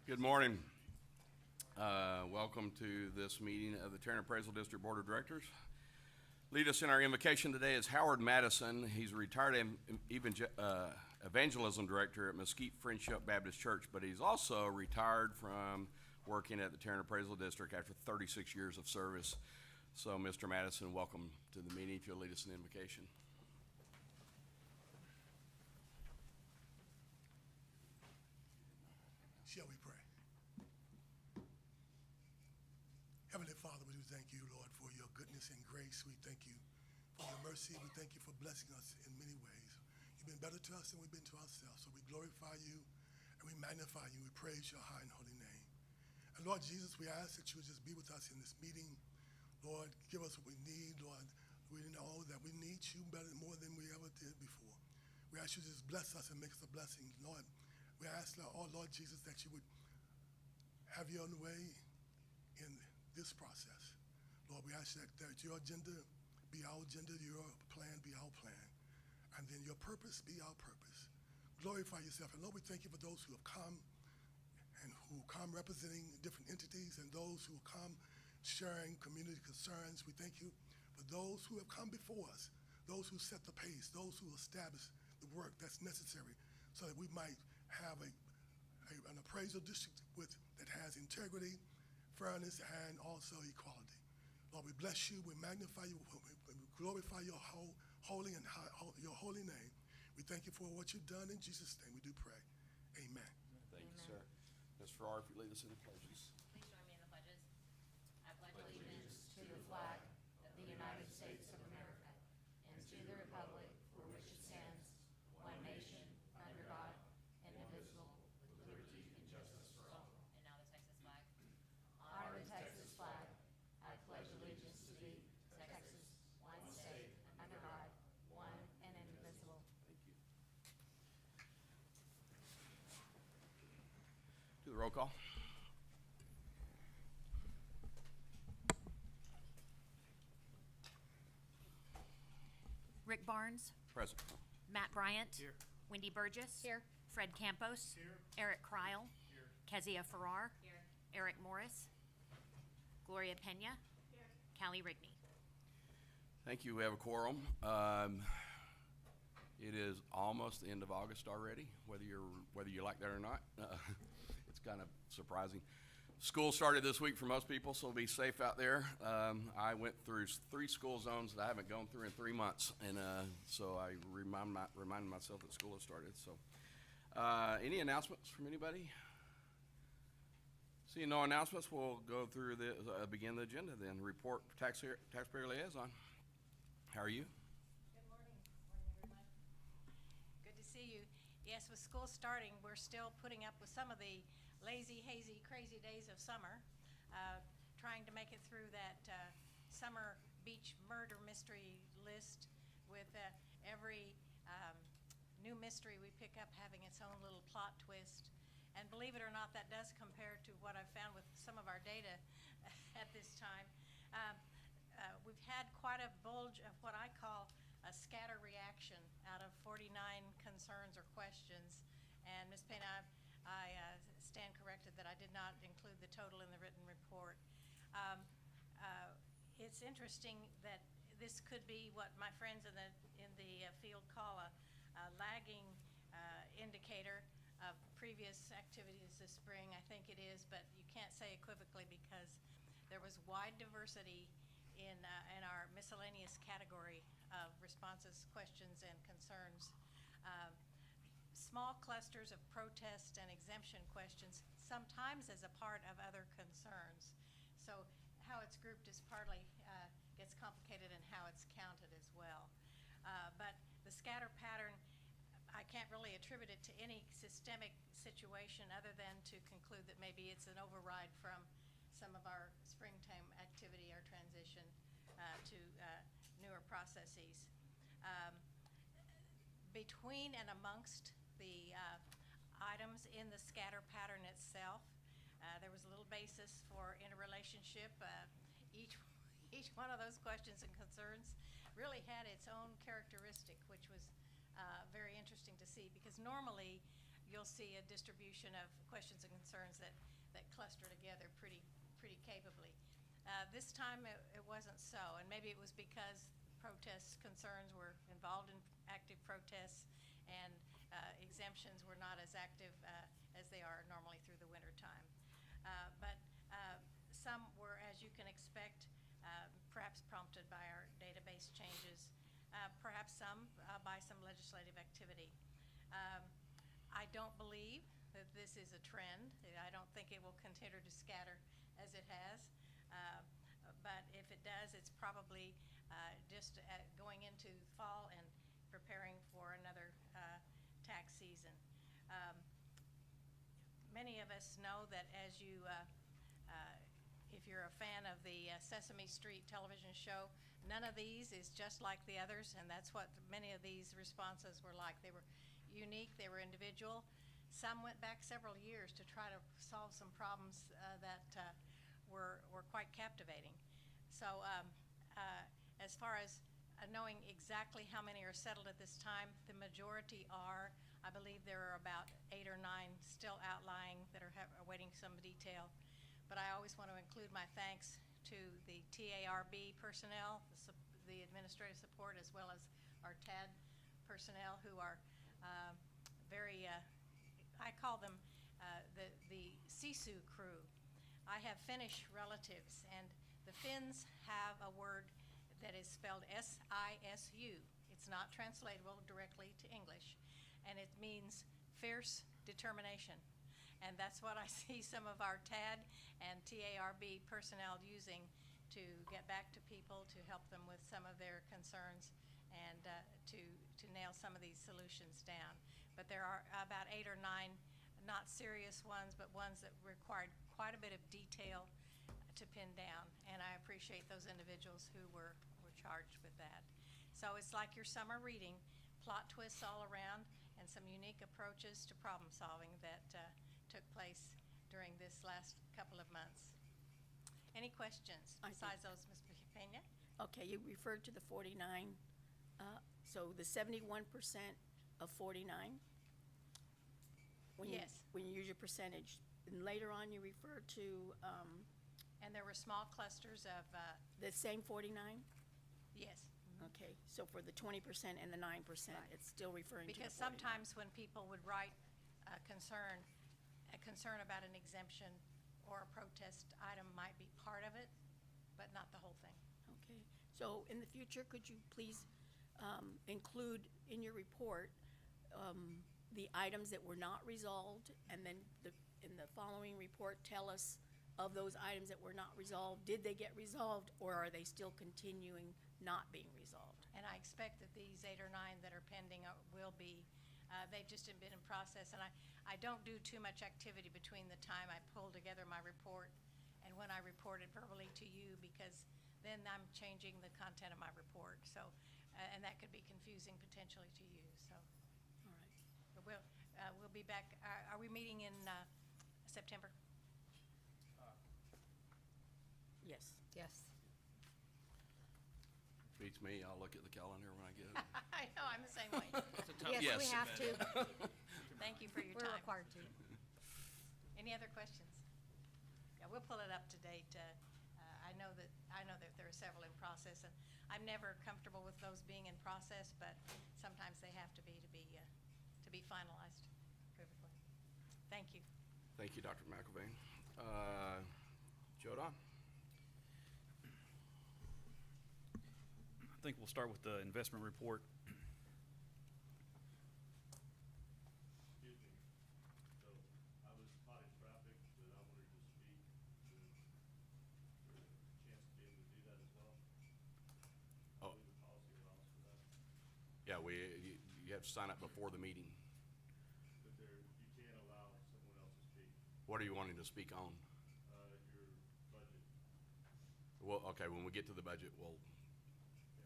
Good morning. Welcome to this meeting of the Tarrant Appraisal District Board of Directors. Lead us in our invocation today is Howard Madison. He's a retired evangelism director at Mesquite Friendship Baptist Church, but he's also retired from working at the Tarrant Appraisal District after 36 years of service. So, Mr. Madison, welcome to the meeting. If you'll lead us in invocation. Shall we pray? Heavenly Father, we do thank you, Lord, for your goodness and grace. We thank you for your mercy. We thank you for blessing us in many ways. You've been better to us than we've been to ourselves. So we glorify you and we magnify you. We praise your high and holy name. And Lord Jesus, we ask that you would just be with us in this meeting. Lord, give us what we need. Lord, we know that we need you better, more than we ever did before. We ask you to just bless us and make us a blessing. Lord, we ask, Lord Jesus, that you would have your own way in this process. Lord, we ask that your agenda be our agenda, your plan be our plan, and then your purpose be our purpose. Glorify yourself. And Lord, we thank you for those who have come and who come representing different entities and those who come sharing community concerns. We thank you for those who have come before us, those who set the pace, those who establish the work that's necessary so that we might have an appraisal district that has integrity, fairness, and also equality. Lord, we bless you, we magnify you, we glorify your holy name. We thank you for what you've done. In Jesus' name we do pray. Amen. Thank you, sir. Ms. Farrar, if you lead us in the pledges. Please join me in the pledges. I pledge allegiance to the flag of the United States of America and to the republic for which it stands, one nation, under God, indivisible, with liberty and justice for all. And now the Texas flag. Honor the Texas flag. I pledge allegiance to thee, Texas, one state, under God, one and indivisible. Thank you. Do the roll call. Rick Barnes, Present. Matt Bryant. Here. Wendy Burgess. Here. Fred Campos. Here. Eric Kreil. Here. Kezia Farrar. Here. Eric Morris. Gloria Pena. Here. Callie Rigney. Thank you. We have a quorum. It is almost the end of August already, whether you like that or not. It's kind of surprising. School started this week for most people, so be safe out there. I went through 3 school zones that I haven't gone through in 3 months, and so I reminded myself that school has started. So, any announcements from anybody? Seeing no announcements, we'll go through begin the agenda then. Report Taxpayer Liaison. How are you? Good morning. Morning, everyone. Good to see you. Yes, with school starting, we're still putting up with some of the lazy, hazy, crazy days of summer, trying to make it through that summer beach murder mystery list with every new mystery we pick up having its own little plot twist. And believe it or not, that does compare to what I've found with some of our data at this time. We've had quite a bulge of what I call a scatter reaction out of 49 concerns or questions. And Ms. Pena, I stand corrected that I did not include the total in the written report. It's interesting that this could be what my friends in the field call a lagging indicator of previous activities this spring. I think it is, but you can't say equivocally because there was wide diversity in our miscellaneous category of responses, questions, and concerns. Small clusters of protest and exemption questions, sometimes as a part of other concerns. So how it's grouped is partly gets complicated in how it's counted as well. But the scatter pattern, I can't really attribute it to any systemic situation other than to conclude that maybe it's an override from some of our springtime activity, our transition to newer processes. Between and amongst the items in the scatter pattern itself, there was a little basis for interrelationship. Each one of those questions and concerns really had its own characteristic, which was very interesting to see, because normally you'll see a distribution of questions and concerns that cluster together pretty capably. This time it wasn't so, and maybe it was because protests, concerns were involved in active protests, and exemptions were not as active as they are normally through the winter time. But some were, as you can expect, perhaps prompted by our database changes, perhaps some by some legislative activity. I don't believe that this is a trend. I don't think it will continue to scatter as it has. But if it does, it's probably just going into fall and preparing for another tax season. Many of us know that as you, if you're a fan of the Sesame Street television show, none of these is just like the others, and that's what many of these responses were like. They were unique, they were individual. Some went back several years to try to solve some problems that were quite captivating. So as far as knowing exactly how many are settled at this time, the majority are. I believe there are about 8 or 9 still outlying that are awaiting some detail. But I always want to include my thanks to the TARB personnel, the administrative support, as well as our TAD personnel who are very, I call them the Sisu crew. I have Finnish relatives, and the Finns have a word that is spelled S-I-S-U. It's not translatable directly to English, and it means fierce determination. And that's what I see some of our TAD and TARB personnel using to get back to people, to help them with some of their concerns, and to nail some of these solutions down. But there are about 8 or 9 not serious ones, but ones that required quite a bit of detail to pin down, and I appreciate those individuals who were charged with that. So it's like your summer reading, plot twists all around, and some unique approaches to problem solving that took place during this last couple of months. Any questions besides those, Ms. Pena? Okay, you referred to the 49, so the 71% of 49? Yes. When you use your percentage. And later on you refer to And there were small clusters of, the same 49? yes. Okay, so for the 20% and the 9%, it's still referring to the 49. Because sometimes when people would write a concern about an exemption or a protest item might be part of it, but not the whole thing. Okay, so in the future, could you please include in your report the items that were not resolved, and then in the following report tell us of those items that were not resolved, did they get resolved, or are they still continuing not being resolved? And I expect that these 8 or 9 that are pending will be. They've just been in process, and I don't do too much activity between the time I pull together my report and when I report it verbally to you, because then I'm changing the content of my report. So, and that could be confusing potentially to you. So, All right. but we'll be back. Are we meeting in September? Yes. Yes. Beats me, I'll look at the calendar when I get it. I know, I'm the same way. Yes, we have to. Thank you for your We're time. required to. Any other questions? Yeah, we'll pull it up to date. I know that there are several in process, and I'm never comfortable with those being in process, but sometimes they have to be finalized perfectly. Thank you. Thank you, Dr. McElvain. Jodan? I think we'll start with the investment report. Excuse me. So I was caught in traffic, but I wanted to speak for a chance to be able to do that as well. Oh. I believe the policy allows for that. Yeah, you have to sign up before the meeting. But you can't allow someone else to speak. What are you wanting to speak on? Your budget. Well, okay, when we get to the budget, we'll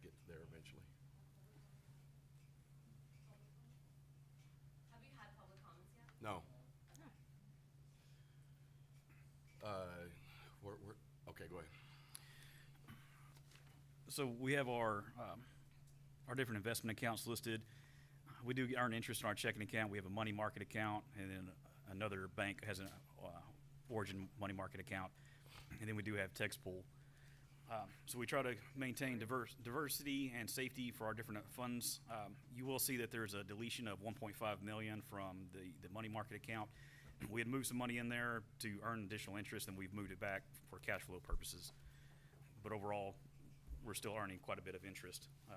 get there eventually. Have you had public comments yet? No. Okay, go ahead. So we have our different investment accounts listed. We do earn interest on our checking account. We have a money market account, and then another bank has an Origin money market account, and then we do have text pool. So we try to maintain diversity and safety for our different funds. You will see that there's a deletion of 1.5 million from the money market account. We had moved some money in there to earn additional interest, and we've moved it back for cash flow purposes. But overall, we're still earning quite a bit of interest. I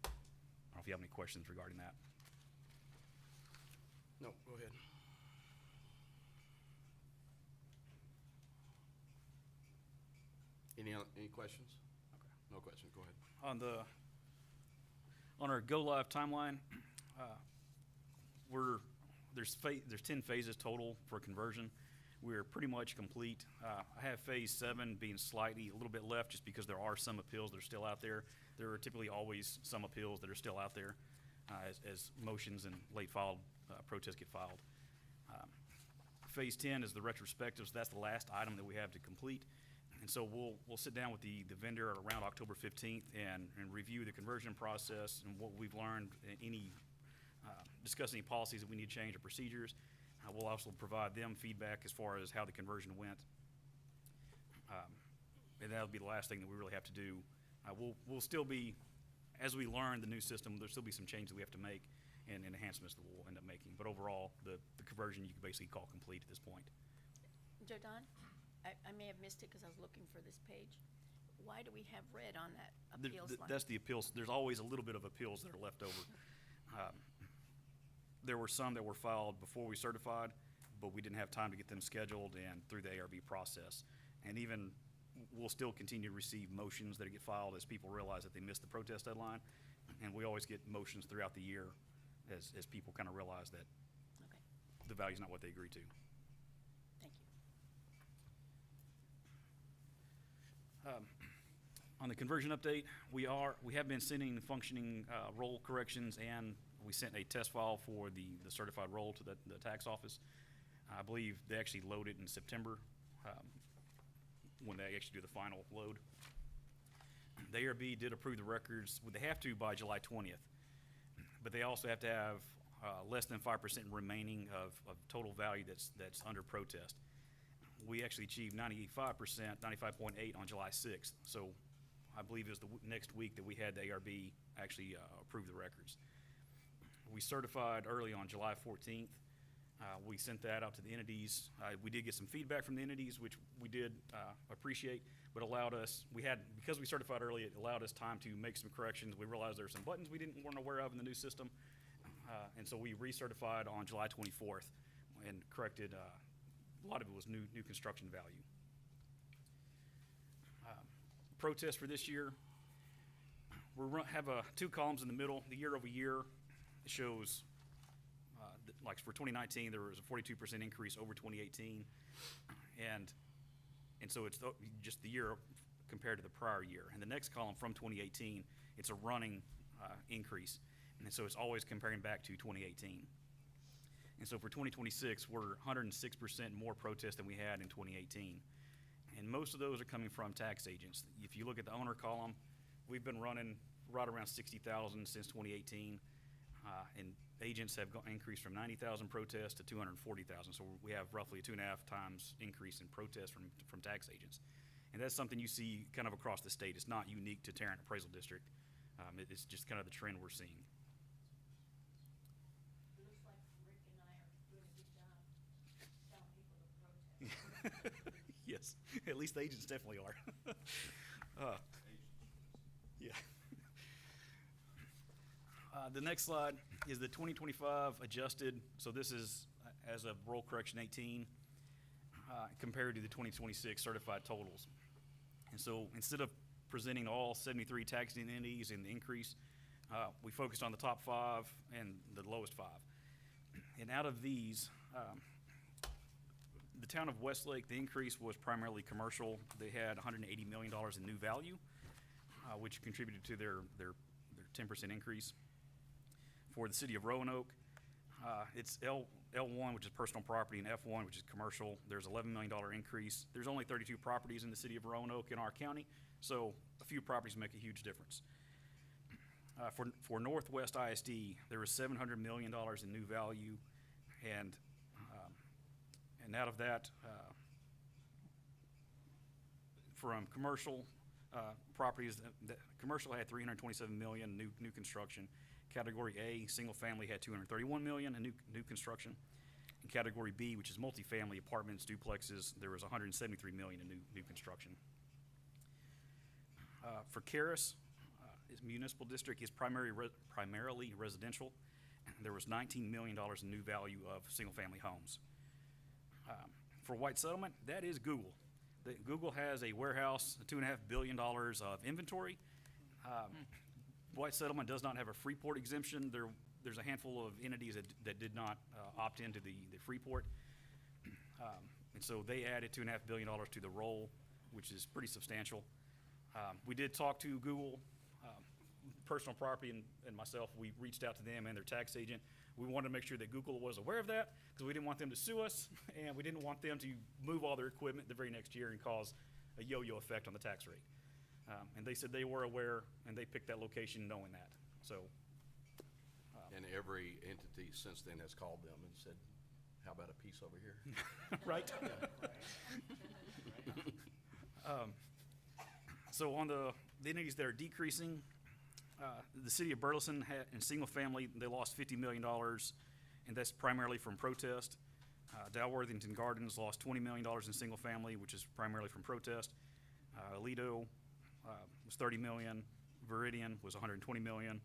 don't know if you have any questions regarding that. No, go ahead. Any questions? Okay. No questions, go ahead. On our go live timeline, there's 10 phases total for conversion. We're pretty much complete. I have phase 7 being slightly a little bit left just because there are some appeals that are still out there. There are typically always some appeals that are still out there as motions and late filed protests get filed. Phase 10 is the retrospectives. That's the last item that we have to complete. And so we'll sit down with the vendor around October 15th and review the conversion process and what we've learned, discuss any policies that we need to change or procedures. We'll also provide them feedback as far as how the conversion went. And that'll be the last thing that we really have to do. We'll still be, as we learn the new system, there'll still be some changes that we have to make and enhancements that we'll end up making. But overall, the conversion you can basically call complete at this point. Joe Don, I may have missed it because I was looking for this page. Why do we have red on that appeals line? That's the appeals. There's always a little bit of appeals that are left over. There were some that were filed before we certified, but we didn't have time to get them scheduled and through the ARB process. And even we'll still continue to receive motions that get filed as people realize that they missed the protest deadline. And we always get motions throughout the year as people kind of realize that Okay, the value's not what they agree to. thank you. On the conversion update, we have been sending functioning roll corrections, and we sent a test file for the certified roll to the tax office. I believe they actually load it in September when they actually do the final load. The ARB did approve the records. Well, they have to by July 20th, but they also have to have less than 5% remaining of total value that's under protest. We actually achieved 95%, 95.8 on July 6th. So I believe it was the next week that we had the ARB actually approve the records. We certified early on July 14th. We sent that out to the entities. We did get some feedback from the entities, which we did appreciate, but allowed us, because we certified early, it allowed us time to make some corrections. We realized there were some buttons we weren't aware of in the new system. And so we recertified on July 24th and corrected, a lot of it was new construction value. Protest for this year, we have two columns in the middle. The year over year shows, like for 2019, there was a 42% increase over 2018. And so it's just the year compared to the prior year. And the next column from 2018, it's a running increase. And so it's always comparing back to 2018. And so for 2026, we're 106% more protests than we had in 2018. And most of those are coming from tax agents. If you look at the owner column, we've been running right around 60,000 since 2018. And agents have increased from 90,000 protests to 240,000. So we have roughly a 2.5 times increase in protests from tax agents. And that's something you see kind of across the state. It's not unique to Tarrant Appraisal District. It's just kind of the trend we're seeing. It looks like Rick and I are doing a good job telling people to protest. Yes, at least the agents definitely are. Yeah. The next slide is the 2025 adjusted. So this is as of roll correction 18 compared to the 2026 certified totals. And so instead of presenting all 73 taxing entities in the increase, we focused on the top 5 and the lowest 5. And out of these, the town of Westlake, the increase was primarily commercial. They had $180 million in new value, which contributed to their 10% increase. For the city of Roanoke, it's L1, which is personal property, and F1, which is commercial. There's $11 million increase. There's only 32 properties in the city of Roanoke in our county, so a few properties make a huge difference. For Northwest ISD, there was $700 million in new value, and out of that, from commercial properties, commercial had $327 million new construction. Category A, single family, had $231 million in new construction. In Category B, which is multifamily apartments, duplexes, there was $173 million in new construction. For Caris, its municipal district is primarily residential. There was $19 million in new value of single-family homes. For White Settlement, that is Google. Google has a warehouse, $2.5 billion of inventory. White Settlement does not have a Freeport exemption. There's a handful of entities that did not opt into the Freeport. And so they added $2.5 billion to the roll, which is pretty substantial. We did talk to Google, Personal Property and myself. We reached out to them and their tax agent. We wanted to make sure that Google was aware of that because we didn't want them to sue us, and we didn't want them to move all their equipment the very next year and cause a yo-yo effect on the tax rate. And they said they were aware, and they picked that location knowing that. So, And every entity since then has called them and said, how about a piece over here? right? So on the entities that are decreasing, the city of Burleson had, in single family, they lost $50 million, and that's primarily from protest. Dalworthington Gardens lost $20 million in single family, which is primarily from protest. Aledo was $30 million. Viridian was $120 million.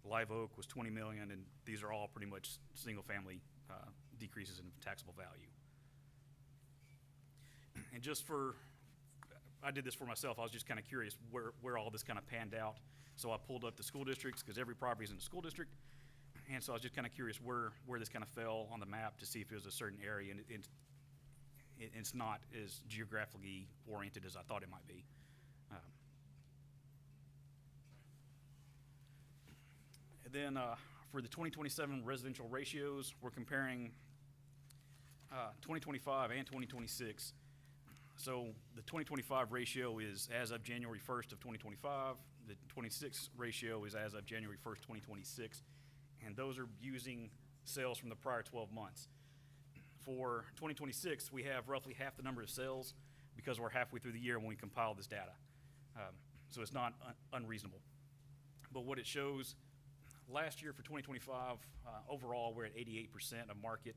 Live Oak was $20 million, and these are all pretty much single family decreases in taxable value. And just for, I did this for myself, I was just kind of curious where all this kind of panned out. So I pulled up the school districts because every property is in a school district. And so I was just kind of curious where this kind of fell on the map to see if it was a certain area. And it's not as geographically oriented as I thought it might be. And then for the 2027 residential ratios, we're comparing 2025 and 2026. So the 2025 ratio is as of January 1st of 2025. The 26 ratio is as of January 1st, 2026. And those are using sales from the prior 12 months. For 2026, we have roughly half the number of sales because we're halfway through the year when we compile this data. So it's not unreasonable. But what it shows, last year for 2025, overall we're at 88% of market.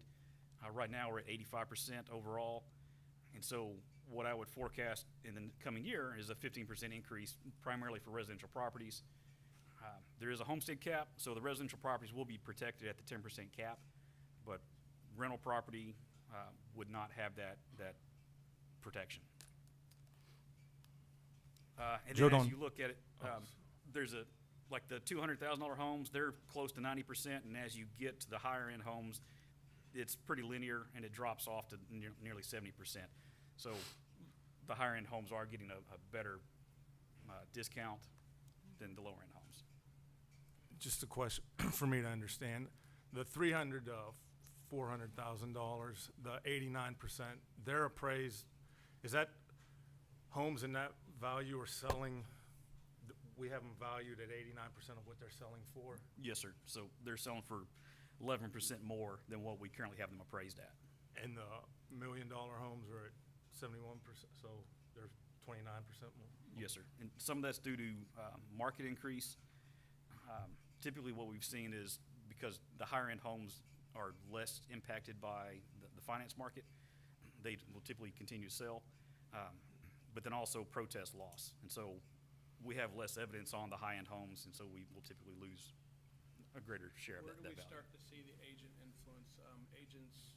Right now we're at 85% overall. And so what I would forecast in the coming year is a 15% increase, primarily for residential properties. There is a homestead cap, so the residential properties will be protected at the 10% cap, but rental property would not have that protection. And then as you look at it, there's like the $200,000 homes, they're close to 90%, and as you get to the higher end homes, it's pretty linear and it drops off to nearly 70%. So the higher end homes are getting a better discount than the lower end homes. Just a question for me to understand. The $300,000 to $400,000, the 89%, they're appraised. Is that homes in that value are selling? We have them valued at 89% of what they're selling for? Yes, sir. So they're selling for 11% more than what we currently have them appraised at. And the $1 million homes are at 71%, so they're 29% more? Yes, sir. And some of that's due to market increase. Typically what we've seen is because the higher end homes are less impacted by the finance market, they will typically continue to sell, but then also protest loss. And so we have less evidence on the high end homes, and so we will typically lose a greater share of that value. Where do we start to see the agent influence? Agents,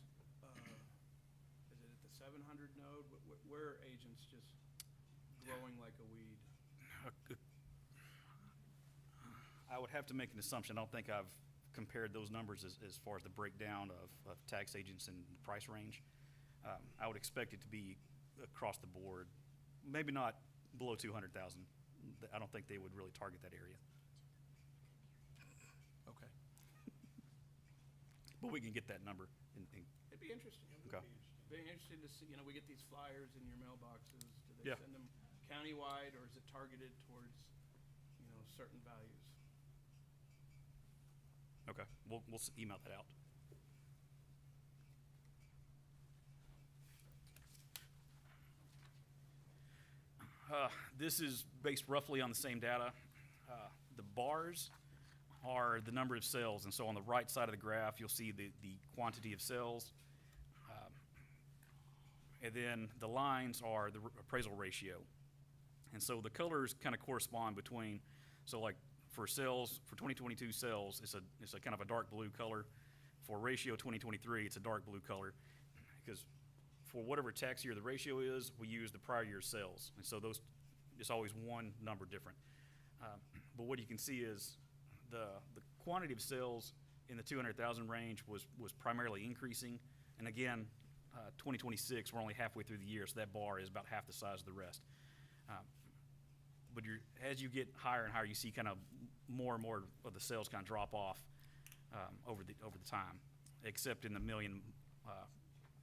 is it at the 700 node? Where are agents just growing like a weed? I would have to make an assumption. I don't think I've compared those numbers as far as the breakdown of tax agents and the price range. I would expect it to be across the board, maybe not below 200,000. I don't think they would really target that area. Okay. But we can get that number. It'd be interesting. Okay. Be interesting to see, we get these flyers in your mailboxes. Do they Yeah. send them countywide, or is it targeted towards, certain values? Okay, we'll email that out. This is based roughly on the same data. The bars are the number of sales, and so on the right side of the graph, you'll see the quantity of sales. And then the lines are the appraisal ratio. And so the colors kind of correspond between, so like for sales, for 2022 sales, it's a kind of a dark blue color. For ratio 2023, it's a dark blue color. Because for whatever tax year the ratio is, we use the prior year's sales. And so those, it's always one number different. But what you can see is the quantity of sales in the 200,000 range was primarily increasing. And again, 2026, we're only halfway through the year, so that bar is about half the size of the rest. But as you get higher and higher, you see kind of more and more of the sales kind of drop off over the time, except in the million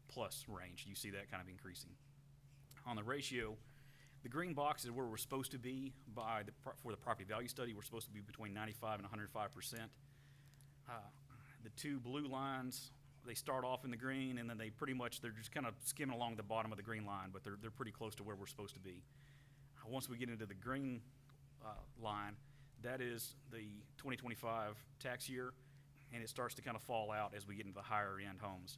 plus range. You see that kind of increasing. On the ratio, the green box is where we're supposed to be for the property value study. We're supposed to be between 95 and 105%. The two blue lines, they start off in the green, and then they're just kind of skimming along the bottom of the green line, but they're pretty close to where we're supposed to be. Once we get into the green line, that is the 2025 tax year, and it starts to kind of fall out as we get into the higher end homes.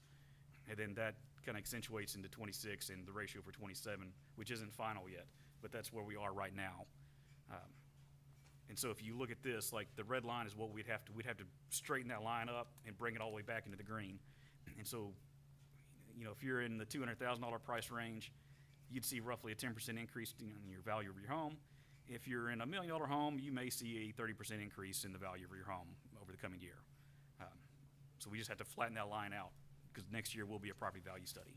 And then that kind of accentuates into 26 and the ratio for 27, which isn't final yet, but that's where we are right now. And so if you look at this, like the red line is what we'd have to straighten that line up and bring it all the way back into the green. And so, if you're in the $200,000 price range, you'd see roughly a 10% increase in your value of your home. If you're in a $1 million home, you may see a 30% increase in the value of your home over the coming year. So we just have to flatten that line out, because next year will be a property value study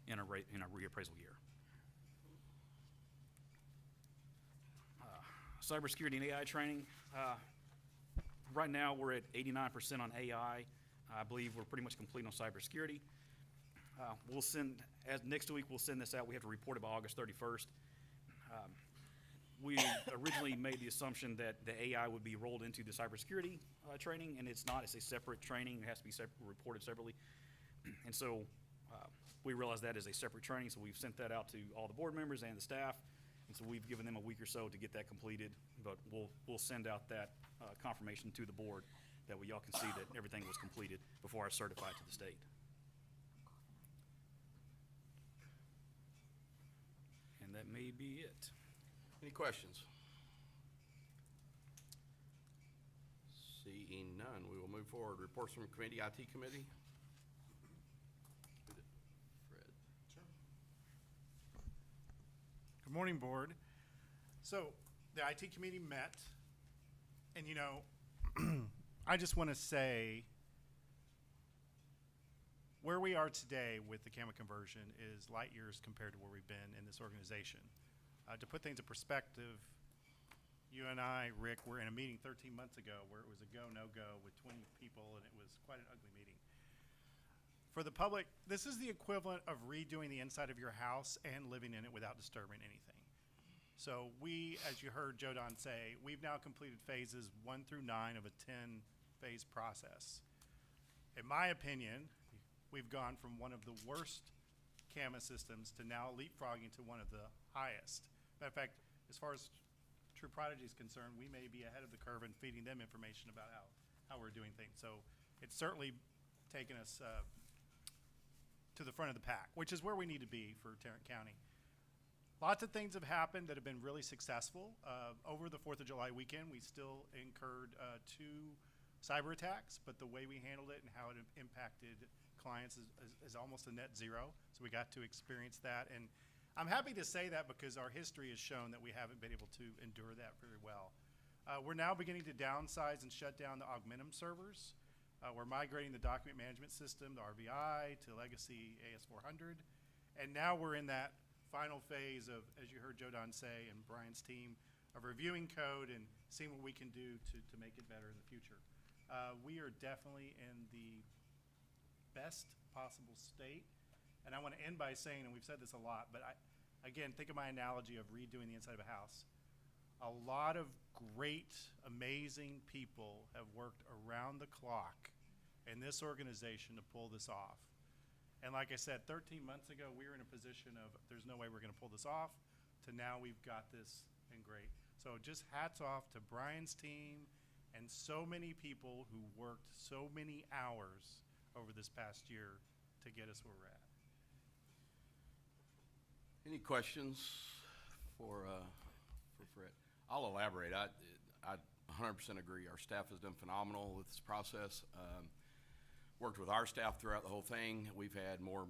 in a reappraisal year. Cybersecurity and AI training. Right now we're at 89% on AI. I believe we're pretty much complete on cybersecurity. Next week we'll send this out. We have to report it by August 31st. We originally made the assumption that the AI would be rolled into the cybersecurity training, and it's not. It's a separate training. It has to be reported separately. And so we realized that is a separate training, so we've sent that out to all the board members and the staff. And so we've given them a week or so to get that completed, but we'll send out that confirmation to the board that way y'all can see that everything was completed before I certify it to the state. And that may be it. Any questions? Seeing none, we will move forward. Reports from committee, IT committee. Fred. Good morning, board. So the IT committee met, and I just want to say where we are today with the CAMA conversion is light years compared to where we've been in this organization. To put things in perspective, you and I, Rick, were in a meeting 13 months ago where it was a go, no-go with 20 people, and it was quite an ugly meeting. For the public, this is the equivalent of redoing the inside of your house and living in it without disturbing anything. So we, as you heard Joe Don say, we've now completed phases 1 through 9 of a 10-phase process. In my opinion, we've gone from one of the worst CAMA systems to now leapfrogging to one of the highest. Matter of fact, as far as True Prodigy is concerned, we may be ahead of the curve in feeding them information about how we're doing things. So it's certainly taken us to the front of the pack, which is where we need to be for Tarrant County. Lots of things have happened that have been really successful. Over the 4th of July weekend, we still incurred 2 cyber attacks, but the way we handled it and how it impacted clients is almost a net zero. So we got to experience that. And I'm happy to say that because our history has shown that we haven't been able to endure that very well. We're now beginning to downsize and shut down the Augmentum servers. We're migrating the document management system, the RVI, to legacy AS400. And now we're in that final phase of, as you heard Joe Don say and Brian's team, of reviewing code and seeing what we can do to make it better in the future. We are definitely in the best possible state. And I want to end by saying, and we've said this a lot, but again, think of my analogy of redoing the inside of a house. A lot of great, amazing people have worked around the clock in this organization to pull this off. And like I said, 13 months ago, we were in a position of, there's no way we're gonna pull this off, to now we've got this and great. So just hats off to Brian's team and so many people who worked so many hours over this past year to get us where we're at. Any questions for Fred? I'll elaborate. I 100% agree. Our staff has done phenomenal with this process. Worked with our staff throughout the whole thing. We've had more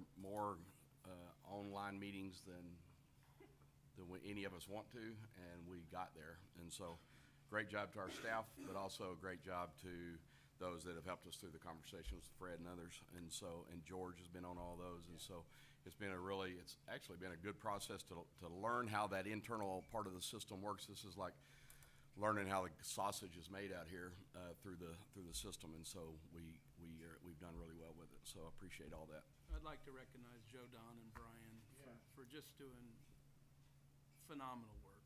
online meetings than any of us want to, and we got there. And so, great job to our staff, but also a great job to those that have helped us through the conversations with Fred and others. And so, and George has been on all those. And so, it's actually been a good process to learn how that internal part of the system works. This is like learning how the sausage is made out here through the system. And so, we've done really well with it. So, I appreciate all that. I'd like to recognize Joe, Don, and Brian for just doing phenomenal work,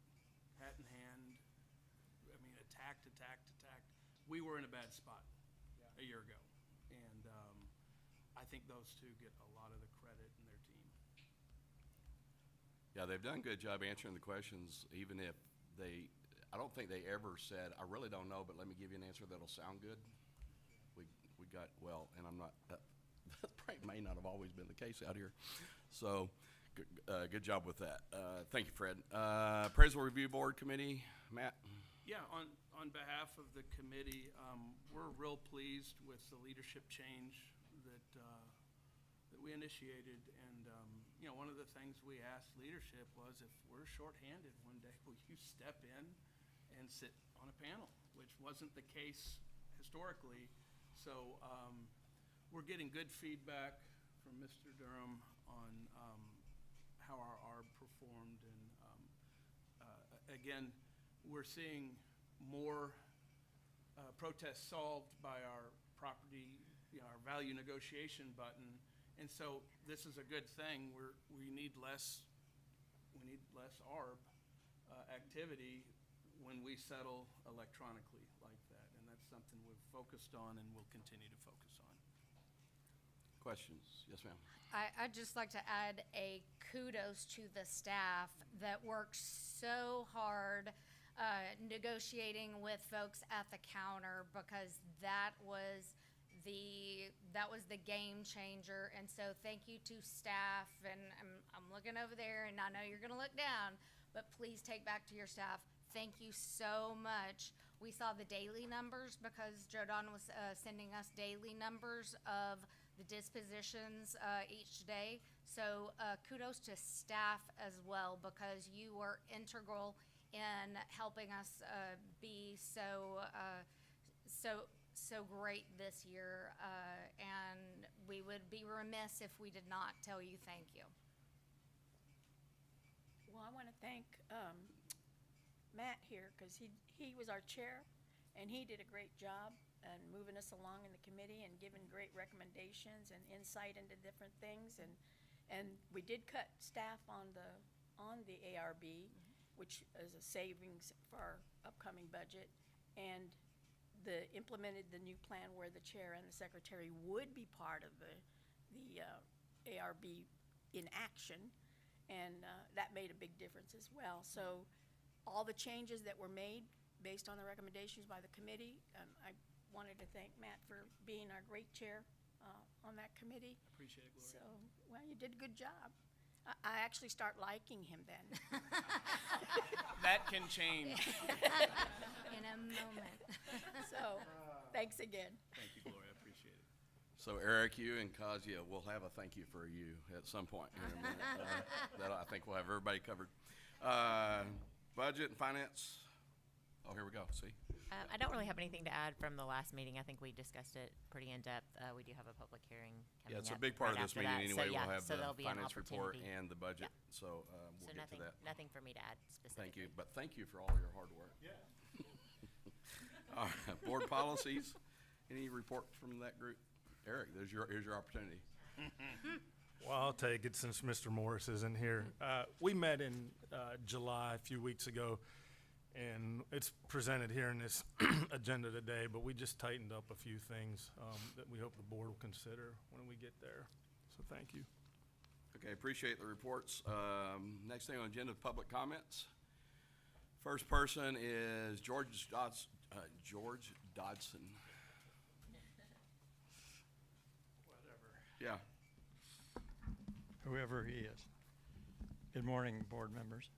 hat in hand. I mean, attacked. We were in a bad spot a year ago, and I think those two get a lot of the credit in their team. Yeah, they've done a good job answering the questions, even if I don't think they ever said, I really don't know, but let me give you an answer that'll sound good. We got, well, and that probably may not have always been the case out here. So, good job with that. Thank you, Fred. Appraisal Review Board Committee, Matt? Yeah, on behalf of the committee, we're real pleased with the leadership change that we initiated. And, one of the things we asked leadership was, if we're shorthanded one day, will you step in and sit on a panel, which wasn't the case historically. So we're getting good feedback from Mr. Durham on how our ARB performed. And again, we're seeing more protests solved by our property, our value negotiation button. And so this is a good thing. We need less ARB activity when we settle electronically like that. And that's something we've focused on and will continue to focus on. Questions? Yes, ma'am. I'd just like to add a kudos to the staff that worked so hard negotiating with folks at the counter, because that was the game changer. And so thank you to staff, and I'm looking over there, and I know you're gonna look down, but please take back to your staff, thank you so much. We saw the daily numbers because Joe Don was sending us daily numbers of the dispositions each day. So kudos to staff as well, because you were integral in helping us be so great this year, and we would be remiss if we did not tell you thank you. Well, I want to thank Matt here, because he was our chair, and he did a great job in moving us along in the committee and giving great recommendations and insight into different things. And we did cut staff on the ARB, which is a savings for our upcoming budget, and implemented the new plan where the chair and the secretary would be part of the ARB in action, and that made a big difference as well. So all the changes that were made based on the recommendations by the committee, I wanted to thank Matt for being our great chair on that committee. Appreciate it, Gloria. So, well, you did a good job. I actually start liking him then. That can change. In a moment. So, thanks again. Thank you, Gloria. I appreciate it. So Eric, you and Kazia will have a thank you for you at some point here in a minute. That I think we'll have everybody covered. Budget and finance. Oh, here we go. See? I don't really have anything to add from the last meeting. I think we discussed it pretty in depth. We do have a public hearing coming Yeah, it's a up big part right of this after meeting that. anyway. We'll have So the there'll be an finance report opportunity. and the budget. Yeah. So we'll So get to that. nothing for me to add specifically. Thank you, but thank you for all your hard work. Yeah. All right, board policies. Any reports from that group? Eric, here's your opportunity. Well, I'll take it since Mr. Morris isn't here. We met in July a few weeks ago, And it's presented here in this agenda today, but we just tightened up a few things that we hope the board will consider when we get there. So thank you. Okay, appreciate the reports. Next thing on agenda, public comments. First person is George Dodson. Whatever, Yeah. whoever he is. Good morning, board members.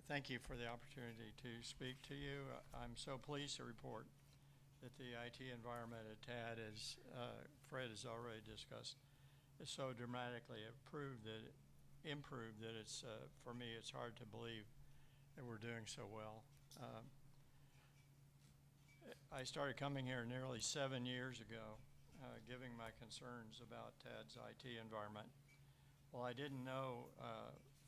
Thank you for the opportunity to speak to you. I'm so pleased to report that the IT environment at TAD is, Fred has already discussed, is so dramatically improved that it's, for me, it's hard to believe that we're doing so well. I started coming here nearly 7 years ago, giving my concerns about TAD's IT environment. Well, I didn't know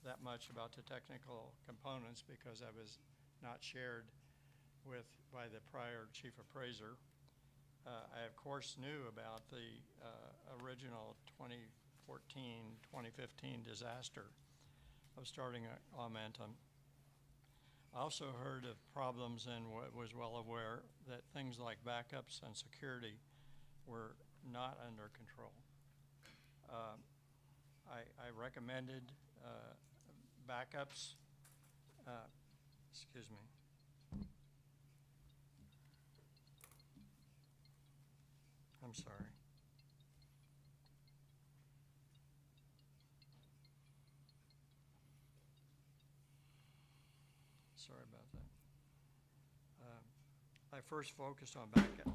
that much about the technical components because I was not shared by the prior chief appraiser. I, of course, knew about the original 2014-2015 disaster of starting Aumentum. I also heard of problems and was well aware that things like backups and security were not under control. I recommended backups, excuse me. I'm sorry. Sorry about that. I first focused on backups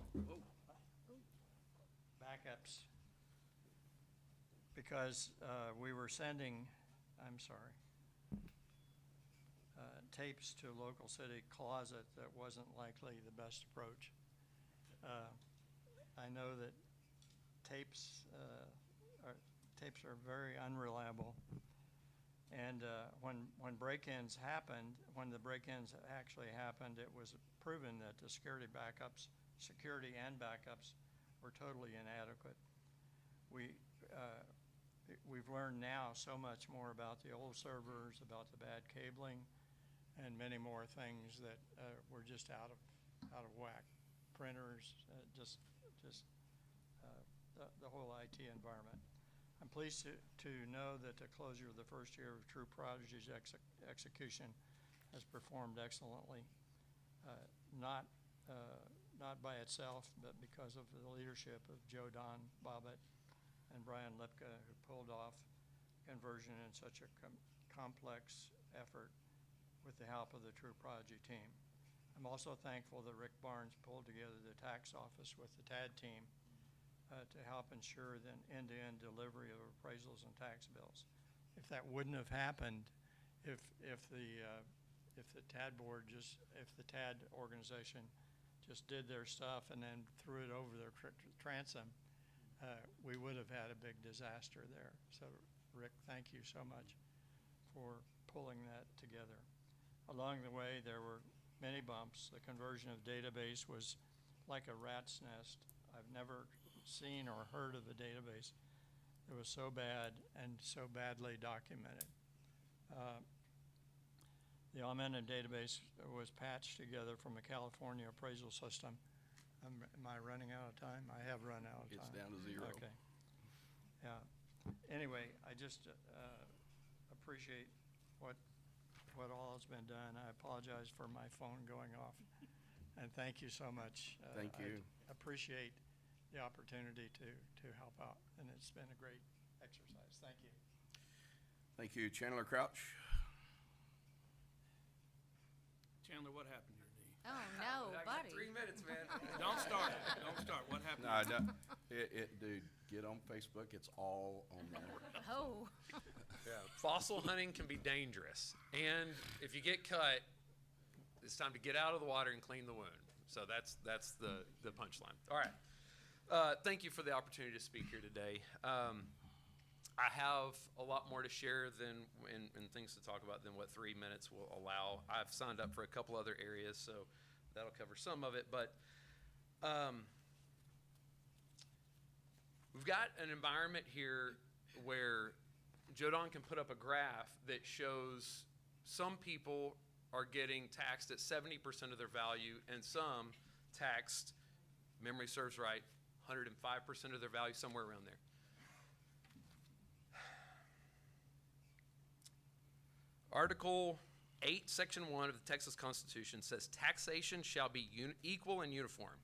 because we were sending, I'm sorry, tapes to local city closet that wasn't likely the best approach. I know that tapes are very unreliable, and when break-ins happened, when the break-ins actually happened, it was proven that the security and backups were totally inadequate. We've learned now so much more about the old servers, about the bad cabling, and many more things that were just out of whack. Printers, the whole IT environment. I'm pleased to know that the closure of the first year of True Prodigy's execution has performed excellently, not by itself, but because of the leadership of Joe Don Bobbitt and Brian Lipka, who pulled off conversion in such a complex effort with the help of the True Prodigy team. I'm also thankful that Rick Barnes pulled together the tax office with the TAD team to help ensure the end-to-end delivery of appraisals and tax bills. If that wouldn't have happened, if the TAD organization just did their stuff and then threw it over their transom, we would have had a big disaster there. So, Rick, thank you so much for pulling that together. Along the way, there were many bumps. The conversion of database was like a rat's nest. I've never seen or heard of a database that was so bad and so badly documented. The Aumentum database was patched together from a California appraisal system. Am I running out of time? I have run out of time. It's down to 0. Okay. Yeah. Anyway, I just appreciate what all has been done. I apologize for my phone going off. And thank you so much. Thank you. I appreciate the opportunity to help out, and it's been a great exercise. Thank you. Thank you. Chandler Crouch. Chandler, what happened to your knee? Oh, no, buddy. 3 minutes, man. Don't start. Don't start. What happened? No, dude, get on Facebook. It's all on there. Oh. Yeah, fossil hunting can be dangerous, and if you get cut, it's time to get out of the water and clean the wound. So that's the punchline. All right. Thank you for the opportunity to speak here today. I have a lot more to share and things to talk about than what 3 minutes will allow. I've signed up for a couple other areas, so that'll cover some of it. But we've got an environment here where Joe Don can put up a graph that shows some people are getting taxed at 70% of their value and some taxed, memory serves right, 105% of their value, somewhere around there. Article 8, Section 1 of the Texas Constitution says taxation shall be equal and uniform.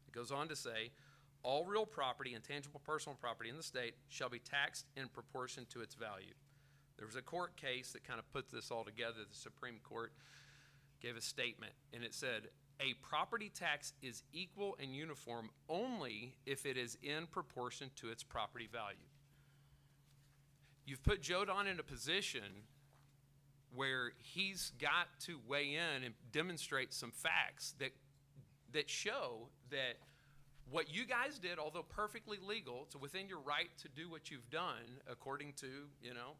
It goes on to say, all real property and tangible personal property in the state shall be taxed in proportion to its value. There was a court case that kind of put this all together. The Supreme Court gave a statement, and it said, a property tax is equal and uniform only if it is in proportion to its property value. You've put Joe Don in a position where he's got to weigh in and demonstrate some facts that show that what you guys did, although perfectly legal, it's within your right to do what you've done according to, you know,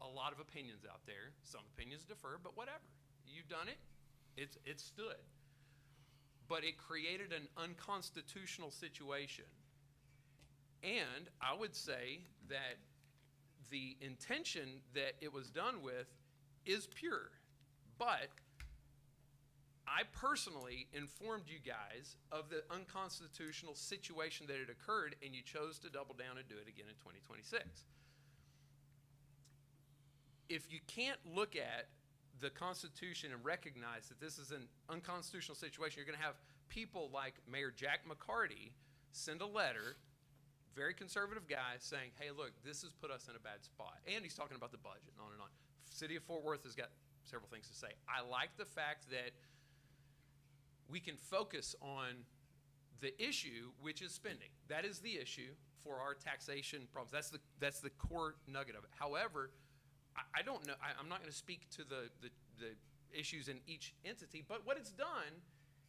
a lot of opinions out there. Some opinions differ, but whatever. You've done it. It stood. But it created an unconstitutional situation. And I would say that the intention that it was done with is pure. But I personally informed you guys of the unconstitutional situation that had occurred, and you chose to double down and do it again in 2026. If you can't look at the Constitution and recognize that this is an unconstitutional situation, you're going to have people like Mayor Jack McCarty send a letter, very conservative guy, saying, hey, look, this has put us in a bad spot. And he's talking about the budget and on and on. City of Fort Worth has got several things to say. I like the fact that we can focus on the issue, which is spending. That is the issue for our taxation problems. That's the core nugget of it. However, I don't know, I'm not going to speak to the issues in each entity, but what it's done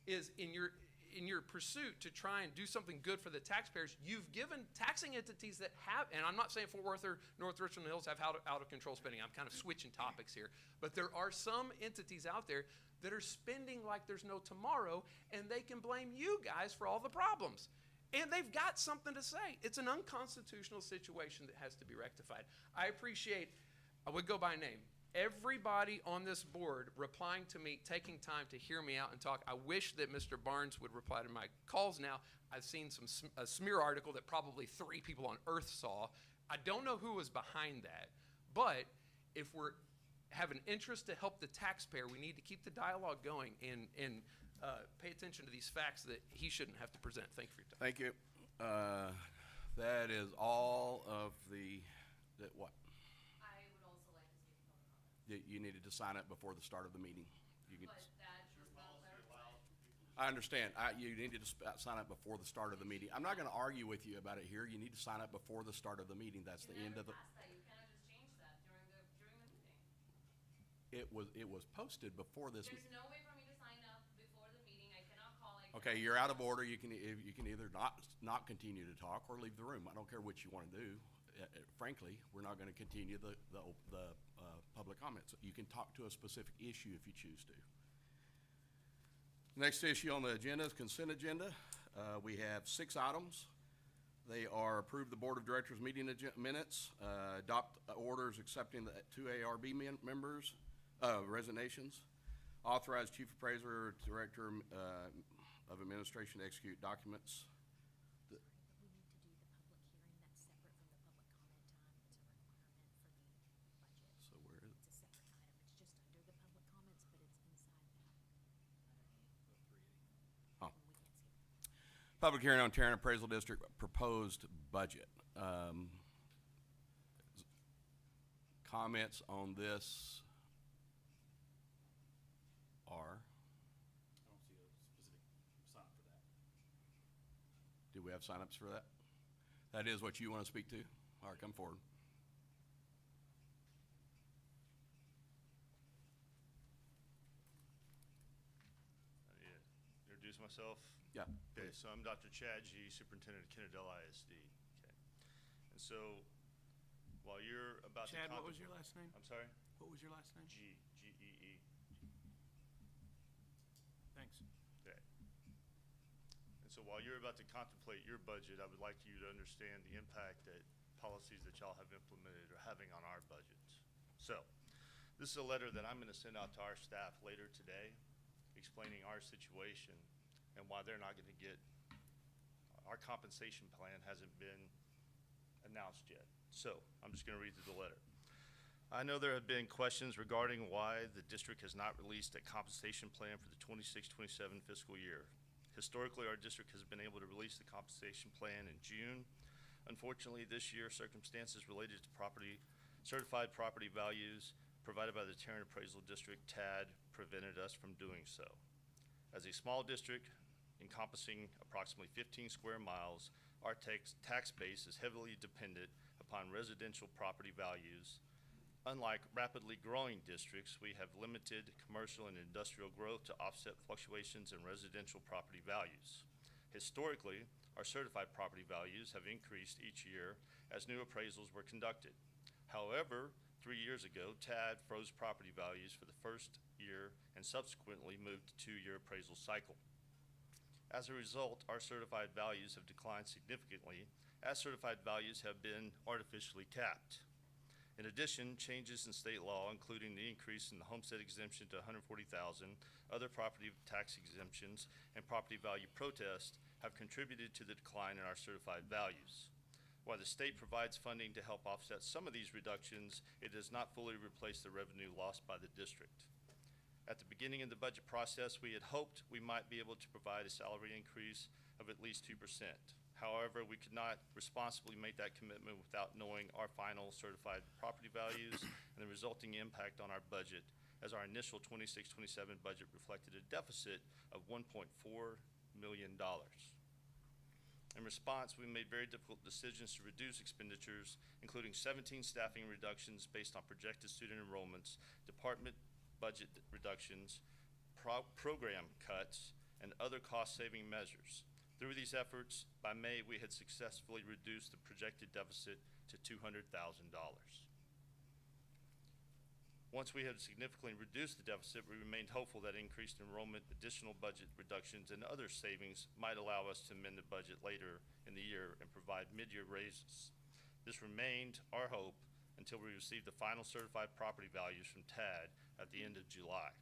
is in your pursuit to try and do something good for the taxpayers, you've given taxing entities that have, and I'm not saying Fort Worth or North Richland Hills have out of control spending. I'm kind of switching topics here. But there are some entities out there that are spending like there's no tomorrow, and they can blame you guys for all the problems. And they've got something to say. It's an unconstitutional situation that has to be rectified. I would go by name. Everybody on this board replying to me, taking time to hear me out and talk. I wish that Mr. Barnes would reply to my calls now. I've seen a smear article that probably 3 people on earth saw. I don't know who was behind that, but if we're have an interest to help the taxpayer, we need to keep the dialogue going and pay attention to these facts that he shouldn't have to present. Thank you for your time. Thank you. That is all of what? I would also like to speak to public comment. You needed to sign up before the start of the meeting. You can, But that was not clarified. I understand. You needed to sign up before the start of the meeting. I'm not going to argue with you about it here. You need to sign up before the start of the meeting. That's the end of the. Ask that. You cannot just change that during the meeting. It was posted before this. There's no way for me to sign up before the meeting. I cannot call. Okay, you're out of order. You can either not continue to talk or leave the room. I don't care what you want to do. Frankly, we're not going to continue the public comments. You can talk to a specific issue if you choose to. Next issue on the agenda is consent agenda. We have 6 items. They are approve the Board of Directors meeting minutes, adopt orders accepting the 2 ARB members' resignations, authorize Chief Appraiser, Director of Administration to execute documents. We need to do the public hearing, that's separate from the public comment time. It's a requirement for the budget. So where is it? It's a separate item, it's just under the public comments, but it's inside that. Oh. We can't skip it. Public hearing on Tarrant Appraisal District proposed budget. Comments on this are? I don't see a specific sign for that. Do we have signups for that? That is what you want to speak to? All right, come forward. I need to introduce myself. Yeah. Okay, please. so I'm Dr. Chad G., Superintendent of Kennedale ISD. Okay. And so while you're about Chad, to what was your last name? I'm sorry? What was your last name? G-E-E. Thanks. Okay. And so while you're about to contemplate your budget, I would like you to understand the impact that policies that y'all have implemented are having on our budgets. So, this is a letter that I'm gonna send out to our staff later today, explaining our situation and why they're not gonna get, our compensation plan hasn't been announced yet. So, I'm just gonna read through the letter. I know there have been questions regarding why the district has not released a compensation plan for the 26-27 fiscal year. Historically, our district has been able to release the compensation plan in June. Unfortunately, this year, circumstances related to certified property values provided by the Tarrant Appraisal District, TAD, prevented us from doing so. As a small district encompassing approximately 15 square miles, our tax base is heavily dependent upon residential property values. Unlike rapidly growing districts, we have limited commercial and industrial growth to offset fluctuations in residential property values. Historically, our certified property values have increased each year as new appraisals were conducted. However, 3 years ago, TAD froze property values for the first year and subsequently moved to 2-year appraisal cycle. As a result, our certified values have declined significantly as certified values have been artificially capped. In addition, changes in state law, including the increase in the homestead exemption to $140,000, other property tax exemptions, and property value protest, have contributed to the decline in our certified values. While the state provides funding to help offset some of these reductions, it does not fully replace the revenue lost by the district. At the beginning of the budget process, we had hoped we might be able to provide a salary increase of at least 2%. However, we could not responsibly make that commitment without knowing our final certified property values and the resulting impact on our budget, as our initial 26-27 budget reflected a deficit of $1.4 million. In response, we made very difficult decisions to reduce expenditures, including 17 staffing reductions based on projected student enrollments, department budget reductions, program cuts, and other cost-saving measures. Through these efforts, by May, we had successfully reduced the projected deficit to $200,000. Once we had significantly reduced the deficit, we remained hopeful that increased enrollment, additional budget reductions, and other savings might allow us to amend the budget later in the year and provide mid-year raises. This remained our hope until we received the final certified property values from TAD at the end of July.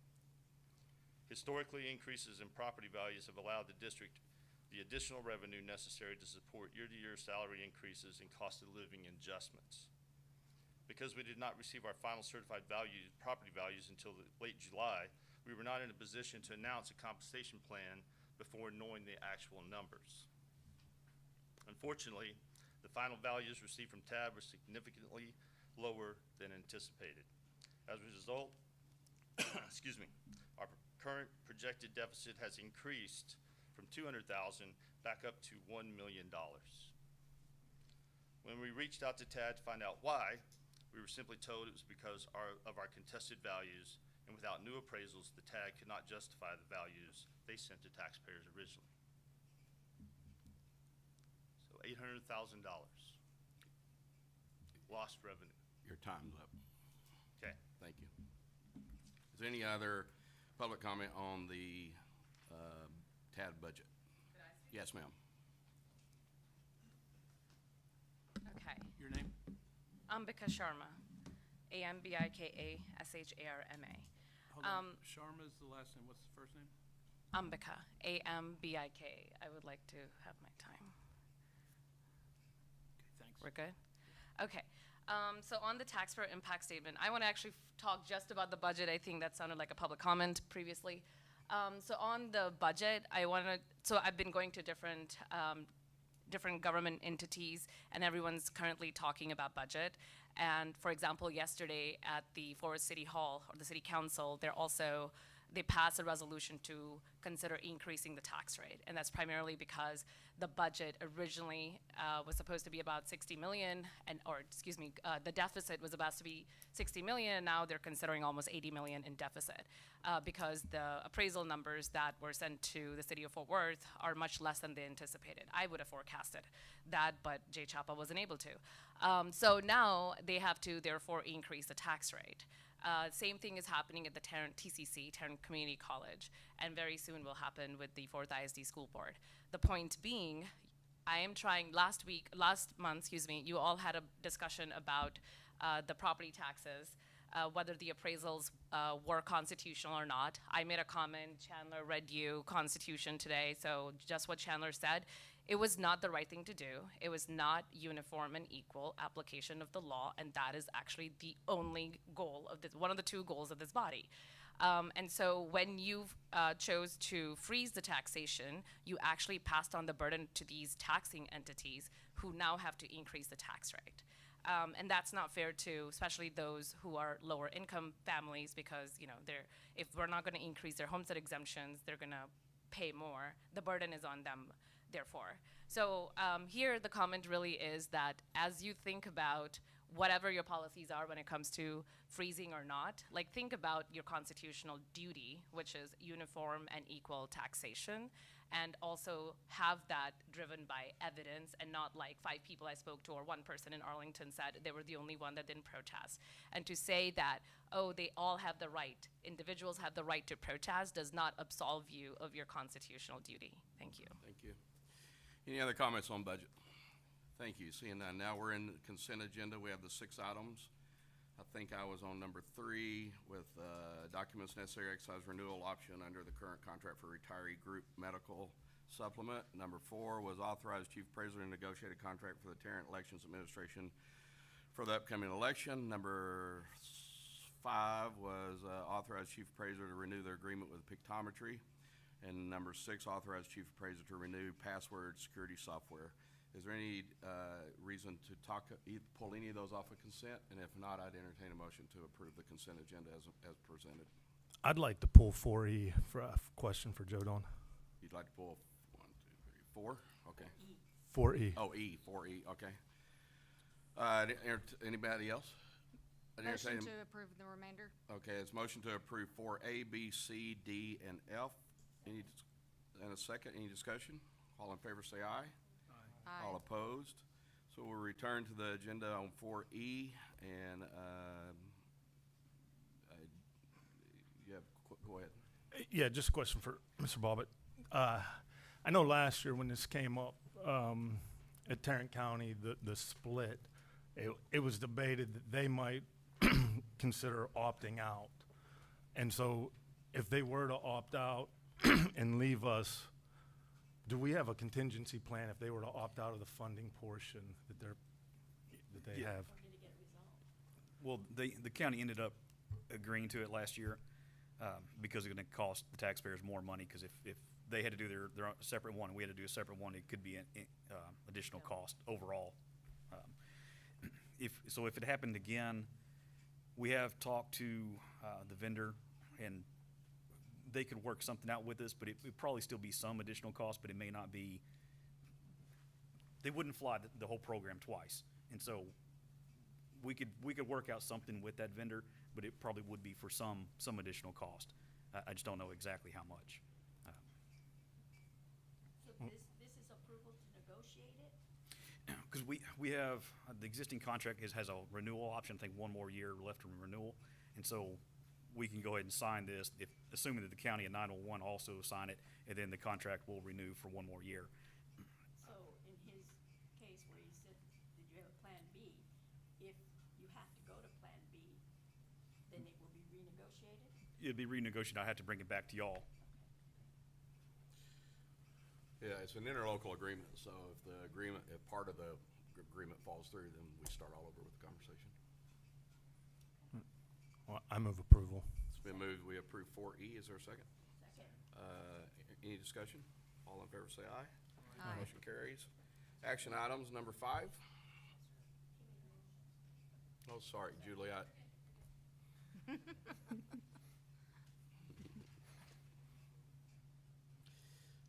Historically, increases in property values have allowed the district the additional revenue necessary to support year-to-year salary increases and cost of living adjustments. Because we did not receive our final certified property values until late July, we were not in a position to announce a compensation plan before knowing the actual numbers. Unfortunately, the final values received from TAB were significantly lower than anticipated. As a result, excuse me, our current projected deficit has increased from $200,000 back up to $1 million. When we reached out to TAD to find out why, we were simply told it was because of our contested values, and without new appraisals, the TAD could not justify the values they sent to taxpayers originally. So $800,000 lost revenue. Your time's up. Okay. Thank you. Is there any other public comment on the TAD budget? Yes, ma'am. Okay. Your name? Ambika Sharma, AMBIKA SHARMA. Hold on. Sharma is the last name. What's the first name? Ambika, AMBIKA. I would like to have my time. Okay, thanks. We're good? Okay. So on the taxpayer impact statement, I want to actually talk just about the budget. I think that sounded like a public comment previously. So on the budget, so I've been going to different government entities, and everyone's currently talking about budget. And for example, yesterday at the Forest City Hall, or the City Council, they passed a resolution to consider increasing the tax rate. And that's primarily because the budget originally was supposed to be about 60 million, the deficit was about to be 60 million, and now they're considering almost 80 million in deficit because the appraisal numbers that were sent to the city of Fort Worth are much less than they anticipated. I would have forecasted that, but Jay Chapa wasn't able to. So now they have to therefore increase the tax rate. Same thing is happening at the Tarrant TCC, Tarrant Community College, and very soon will happen with the Fourth ISD School Board. The point being, I am trying, last month, excuse me, you all had a discussion about the property taxes, whether the appraisals were constitutional or not. I made a comment, Chandler read you Constitution today, so just what Chandler said. It was not the right thing to do. It was not uniform and equal application of the law, and that is actually the only goal of this, one of the two goals of this body. And so when you chose to freeze the taxation, you actually passed on the burden to these taxing entities who now have to increase the tax rate. And that's not fair to, especially those who are lower income families, because if we're not going to increase their homestead exemptions, they're going to pay more. The burden is on them, therefore. So here the comment really is that as you think about whatever your policies are when it comes to freezing or not, like think about your constitutional duty, which is uniform and equal taxation, and also have that driven by evidence and not like 5 people I spoke to or 1 person in Arlington said they were the only one that didn't protest. And to say that, oh, they all have the right, individuals have the right to protest does not absolve you of your constitutional duty. Thank you. Thank you. Any other comments on budget? Thank you. Seeing none, now we're in the consent agenda. We have the 6 items. I think I was on number 3 with documents necessary exercise renewal option under the current contract for retiree group medical supplement. Number 4 was authorize chief appraiser to negotiate a contract for the Tarrant Elections Administration for the upcoming election. Number 5 was authorize chief appraiser to renew their agreement with Pictometry. And number 6, authorize chief appraiser to renew password security software. Is there any reason to pull any of those off of consent? And if not, I'd entertain a motion to approve the consent agenda as presented. I'd like to pull 4E for a question for Joe Don. You'd like to pull 1, 2, 3, 4? Okay. 4E. Oh, 4E, okay. Anybody else? Motion to approve the remainder. Okay, it's motion to approve 4A, B, C, D, and F. And a second, any discussion? All in favor say aye. Aye. All opposed? So we'll return to the agenda on 4E, and go ahead. Yeah, just a question for Mr. Bobbitt. I know last year when this came up at Tarrant County, the split, it was debated that they might consider opting out. And so if they were to opt out and leave us, do we have a contingency plan if they were to opt out of the funding portion that they have? Well, the county ended up agreeing to it last year because it's going to cost the taxpayers more money, because if they had to do their own separate one and we had to do a separate one, it could be an additional cost overall. If it happened again, we have talked to the vendor, and they could work something out with us, but it would probably still be some additional cost, but it may not be, they wouldn't fly the whole program twice. And so we could work out something with that vendor, but it probably would be for some additional cost. I just don't know exactly how much. So this is approval to negotiate it? Because we have, the existing contract has a renewal option, I think 1 more year left from renewal. And so we can go ahead and sign this, assuming that the county and 901 also sign it, and then the contract will renew for 1 more year. So in his case where he said that you have a plan B, if you have to go to plan B, then it will be renegotiated? It'd be renegotiated. I have to bring it back to y'all. Yeah, it's an interlocal agreement, so if part of the agreement falls through, then we start all over with the conversation. Well, I move approval. It's been moved, we approve 4E. Is there a second? Second. Any discussion? All in favor say aye. Aye. Motion carries. Action items, number 5. Oh, sorry, Juliet.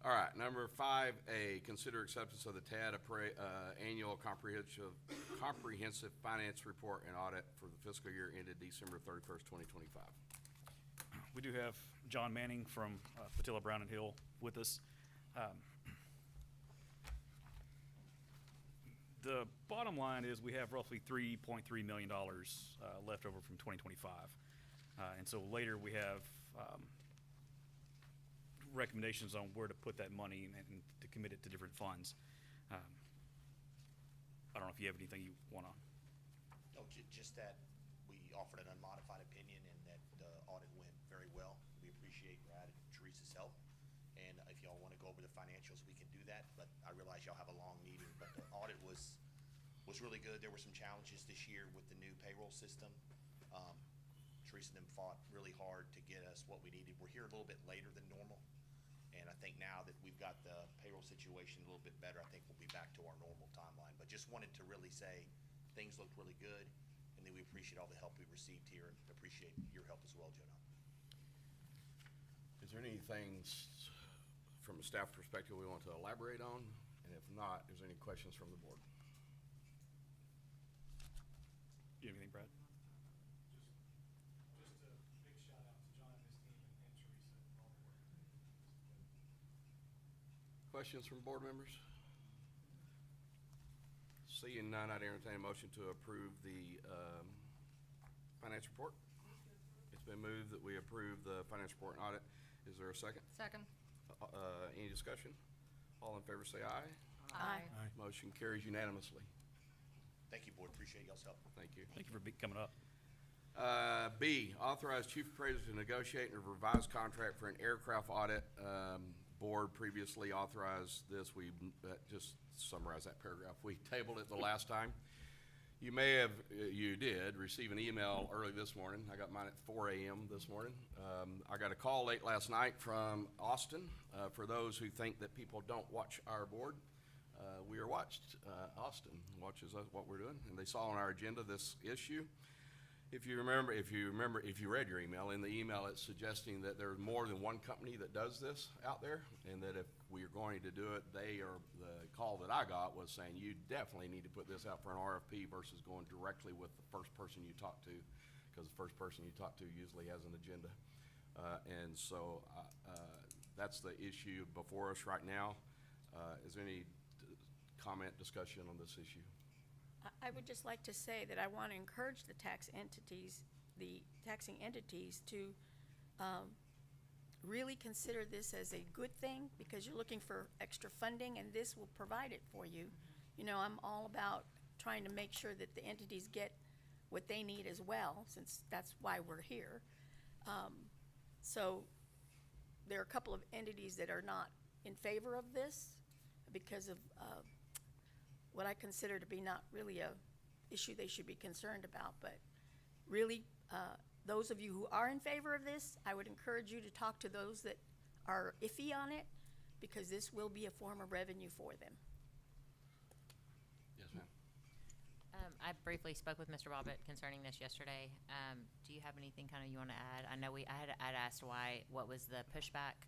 All right, number 5A, consider acceptance of the TAD annual comprehensive finance report and audit for the fiscal year ended December 31st, 2025. We do have John Manning from Patilla Brown and Hill with us. The bottom line is we have roughly $3.3 million left over from 2025. And so later we have recommendations on where to put that money and to commit it to different funds. if you have anything you wanna. No, just that we offered an unmodified opinion and that the audit went very well. We appreciate Brad and Teresa's help. And if y'all want to go over the financials, we can do that. But I realize y'all have a long meeting, but the audit was really good. There were some challenges this year with the new payroll system. Teresa and them fought really hard to get us what we needed. We're here a little bit later than normal. And I think now that we've got the payroll situation a little bit better, I think we'll be back to our normal timeline. But just wanted to really say things looked really good, and then we appreciate all the help we received here and appreciate your help as well, Jonah. Is there anything from a staff perspective we want to elaborate on? And if not, is there any questions from the board? Do you have anything, Brad? Just a big shout out to John and his team and Teresa for all the work they did. Questions from board members? Seeing none, I'd entertain a motion to approve the finance report. It's been moved that we approve the finance report and audit. Is there a second? Second. Any discussion? All in favor say aye. Aye. Motion carries unanimously. Thank you, board. Appreciate y'all's help. Thank you. Thank you for coming up. B, authorize chief appraiser to negotiate a revised contract for an aircraft audit. Board previously authorized this. We just summarize that paragraph. We tabled it the last time. You may have, you did receive an email early this morning. I got mine at 4 a.m. this morning. I got a call late last night from Austin. For those who think that people don't watch our board, we are watched. Austin watches us, what we're doing, and they saw on our agenda this issue. If you read your email, in the email it's suggesting that there's more than one company that does this out there, and that if we are going to do it, the call that I got was saying you definitely need to put this out for an RFP versus going directly with the first person you talk to, because the first person you talk to usually has an agenda. And so that's the issue before us right now. Is there any comment, discussion on this issue? I would just like to say that I want to encourage the taxing entities to really consider this as a good thing, because you're looking for extra funding and this will provide it for you. You know, I'm all about trying to make sure that the entities get what they need as well, since that's why we're here. So there are a couple of entities that are not in favor of this because of what I consider to be not really a issue they should be concerned about. But really, those of you who are in favor of this, I would encourage you to talk to those that are iffy on it, because this will be a form of revenue for them. Yes, ma'am. I briefly spoke with Mr. Bobbitt concerning this yesterday. Do you have anything kind of you want to add? I know I'd asked what was the pushback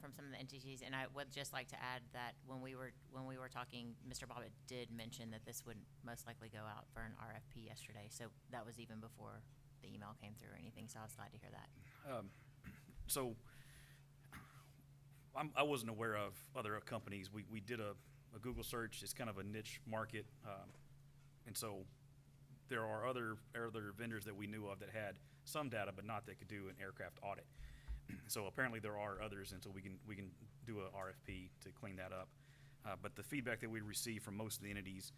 from some of the entities, and I would just like to add that when we were talking, Mr. Bobbitt did mention that this would most likely go out for an RFP yesterday. So that was even before the email came through or anything. So I was glad to hear that. So I wasn't aware of other companies. We did a Google search. It's kind of a niche market, and so there are other vendors that we knew of that had some data, but not that could do an aircraft audit. So apparently there are others, and so we can do a RFP to clean that up. But the feedback that we received from most of the entities,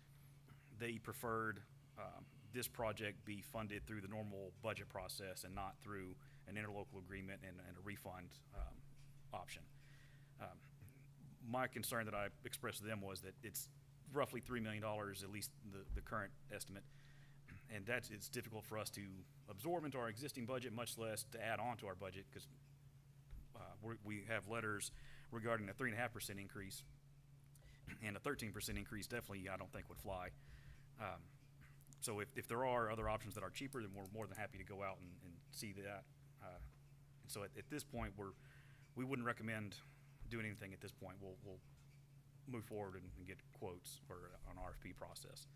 they preferred this project be funded through the normal budget process and not through an interlocal agreement and a refund option. My concern that I expressed to them was that it's roughly $3 million, at least the current estimate, and it's difficult for us to absorb into our existing budget, much less to add on to our budget, because we have letters regarding a 3.5% increase, and a 13% increase definitely I don't think would fly. So if there are other options that are cheaper, then we're more than happy to go out and see that. And so at this point, we wouldn't recommend doing anything at this point. We'll move forward and get quotes for an RFP process.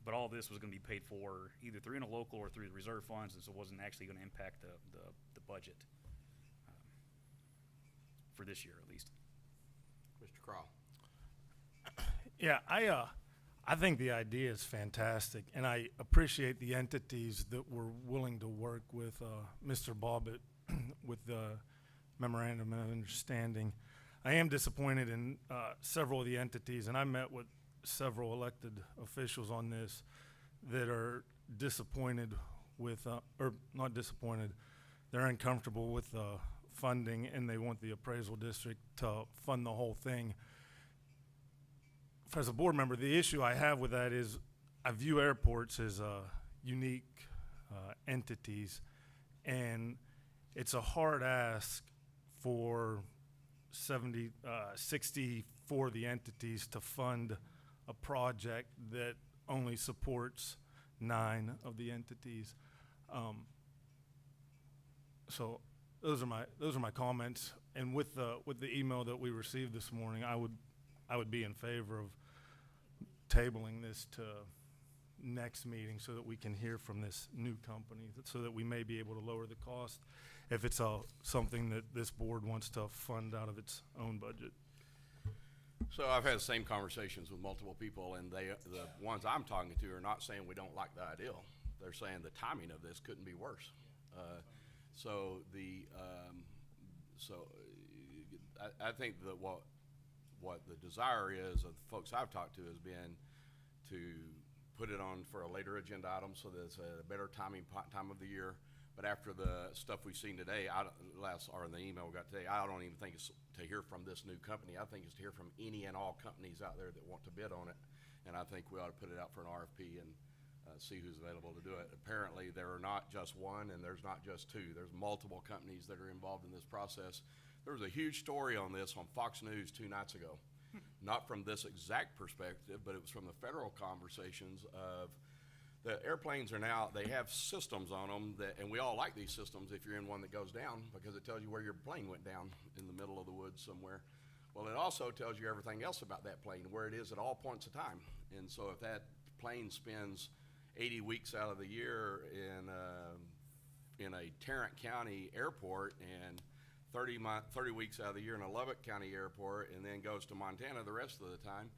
But all this was going to be paid for either through interlocal or through the reserve funds, and so it wasn't actually going to impact the budget for this year at least. Mr. Crowell. Yeah, I think the idea is fantastic, and I appreciate the entities that were willing to work with Mr. Bobbitt with the memorandum of understanding. I am disappointed in several of the entities, and I met with several elected officials on this that are disappointed with, or not disappointed, they're uncomfortable with the funding and they want the appraisal district to fund the whole thing. As a board member, the issue I have with that is I view airports as unique entities, and it's a hard ask for 64 of the entities to fund a project that only supports 9 of the entities. So those are my comments. And with the email that we received this morning, I would be in favor of tabling this to next meeting so that we can hear from this new company, so that we may be able to lower the cost if it's something that this board wants to fund out of its own budget. So I've had the same conversations with multiple people, and the ones I'm talking to are not saying we don't like the idea. They're saying the timing of this couldn't be worse. I think that what the desire is of the folks I've talked to has been to put it on for a later agenda item so that it's a better time of the year. But after the stuff we've seen today, or in the email we got today, I don't even think it's to hear from this new company. I think it's to hear from any and all companies out there that want to bid on it. And I think we ought to put it out for an RFP and see who's available to do it. Apparently, there are not just one and there's not just two. There's multiple companies that are involved in this process. There was a huge story on this on Fox News 2 nights ago. Not from this exact perspective, but it was from the federal conversations of the airplanes are now, they have systems on them and we all like these systems if you're in one that goes down because it tells you where your plane went down in the middle of the woods somewhere. Well, it also tells you everything else about that plane, where it is at all points of time. And so if that plane spends 80 weeks out of the year in a Tarrant County airport and 30 weeks out of the year in a Lubbock County airport and then goes to Montana the rest of the time,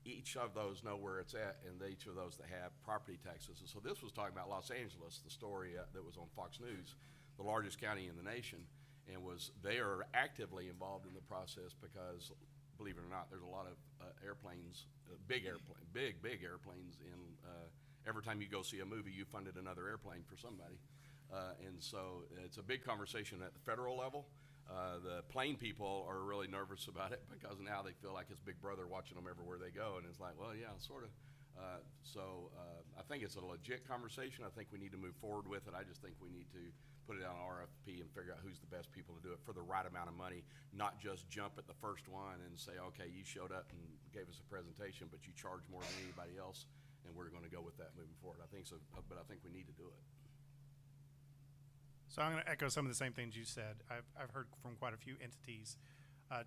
each of those know where it's at, and each of those that have property taxes. And so this was talking about Los Angeles, the story that was on Fox News, the largest county in the nation, and they are actively involved in the process because, believe it or not, there's a lot of airplanes, big airplanes in, every time you go see a movie, you funded another airplane for somebody. And so it's a big conversation at the federal level. The plane people are really nervous about it because now they feel like it's Big Brother watching them everywhere they go, and it's like, well, yeah, sort of. I think it's a legit conversation. I think we need to move forward with it. I just think we need to put it on RFP and figure out who's the best people to do it for the right amount of money, not just jump at the first one and say, okay, you showed up and gave us a presentation, but you charge more than anybody else, and we're going to go with that moving forward. I think so, but I think we need to do it. So I'm going to echo some of the same things you said. I've heard from quite a few entities.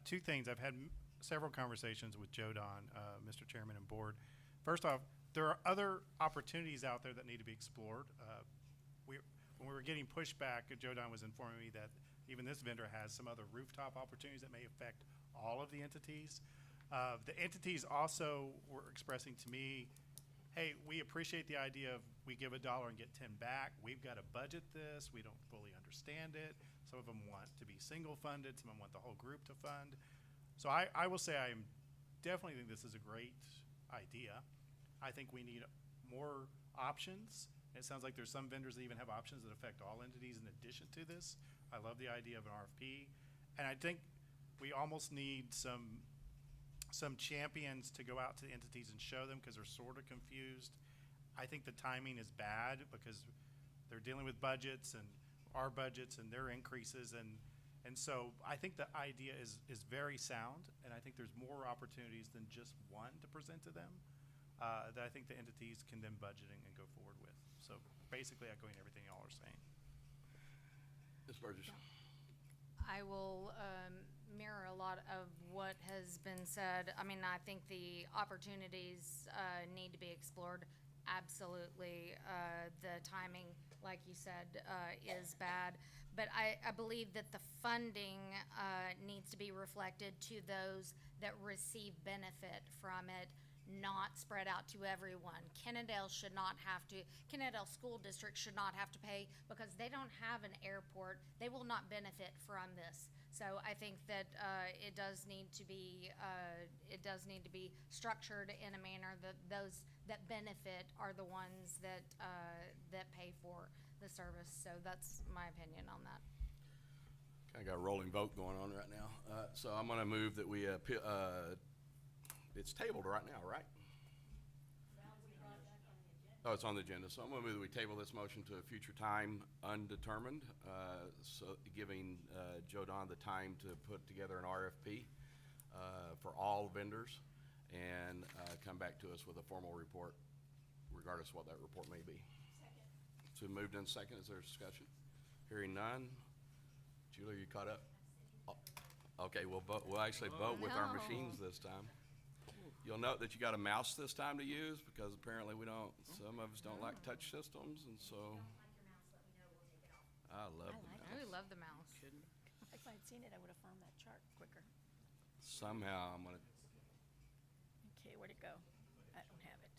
Two things. I've had several conversations with Joe Don, Mr. Chairman and board. First off, there are other opportunities out there that need to be explored. When we were getting pushback, Joe Don was informing me that even this vendor has some other rooftop opportunities that may affect all of the entities. The entities also were expressing to me, hey, we appreciate the idea of we give $1 and get 10 back. We've got to budget this. We don't fully understand it. Some of them want to be single funded. Some of them want the whole group to fund. So I will say I definitely think this is a great idea. I think we need more options. It sounds like there's some vendors that even have options that affect all entities in addition to this. I love the idea of an RFP. And I think we almost need some champions to go out to the entities and show them because they're sort of confused. I think the timing is bad because they're dealing with budgets and our budgets and their increases. And so I think the idea is very sound, and I think there's more opportunities than just one to present to them that I think the entities can then budgeting and go forward with. So basically echoing everything y'all are saying. Ms. Burgess. I will mirror a lot of what has been said. I mean, I think the opportunities need to be explored. Absolutely. The timing, like you said, is bad. But I believe that the funding needs to be reflected to those that receive benefit from it, not spread out to everyone. Kennedale School District should not have to pay because they don't have an airport. They will not benefit from this. So I think that it does need to be structured in a manner that those that benefit are the ones that pay for the service. So that's my opinion on that. I got a rolling vote going on right now. So I'm gonna move that we, it's tabled right now, right? Oh, it's on the agenda. So I'm gonna move that we table this motion to a future time undetermined, so giving Joe Don the time to put together an RFP for all vendors and come back to us with a formal report, regardless of what that report may be. Second. So moved in second. Is there a discussion? Hearing none. Julie, you caught up? Okay, we'll actually vote with our machines this time. You'll note that you got a mouse this time to use, because apparently some of us don't like touch systems, and so. I love the mouse. I love the mouse. If I'd seen it, I would have found that chart quicker. Somehow I'm gonna, Okay, where'd it go? I don't have it.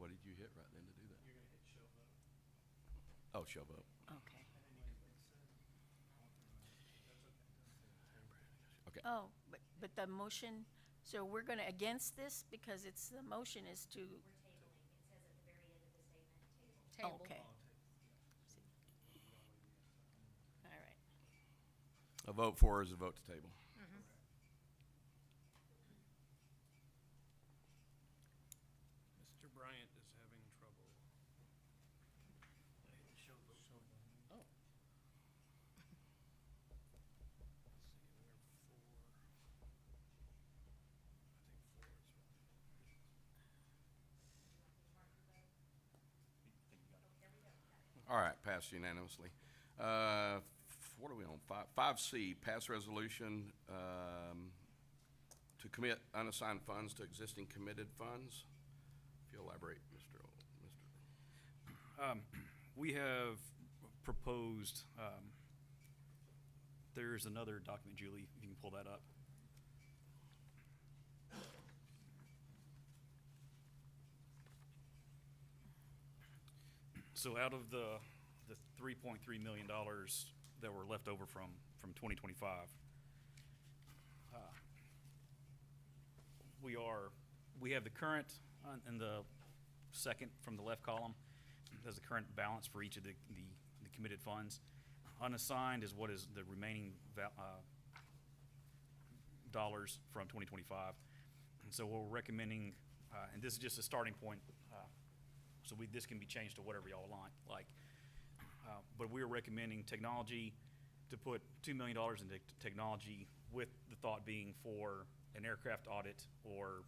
what did you hit right then to do that? You're gonna hit show vote. Oh, show vote. Okay. Okay. Oh, but the motion, so we're gonna against this because the motion is to. Table. Okay. All right. A vote for is a vote to table. Mr. Bryant is having trouble. Oh. All right, passed unanimously. What are we on? 5C, pass resolution to commit unassigned funds to existing committed funds. If you elaborate, Mr. We have proposed, there's another document, Julie, if you can pull that up. So out of the $3.3 million that were left over from 2025, we have the current, in the second from the left column, there's the current balance for each of the committed funds. Unassigned is what is the remaining dollars from 2025. And so what we're recommending, and this is just a starting point, so this can be changed to whatever y'all like. But we're recommending technology, to put $2 million into technology, with the thought being for an aircraft audit or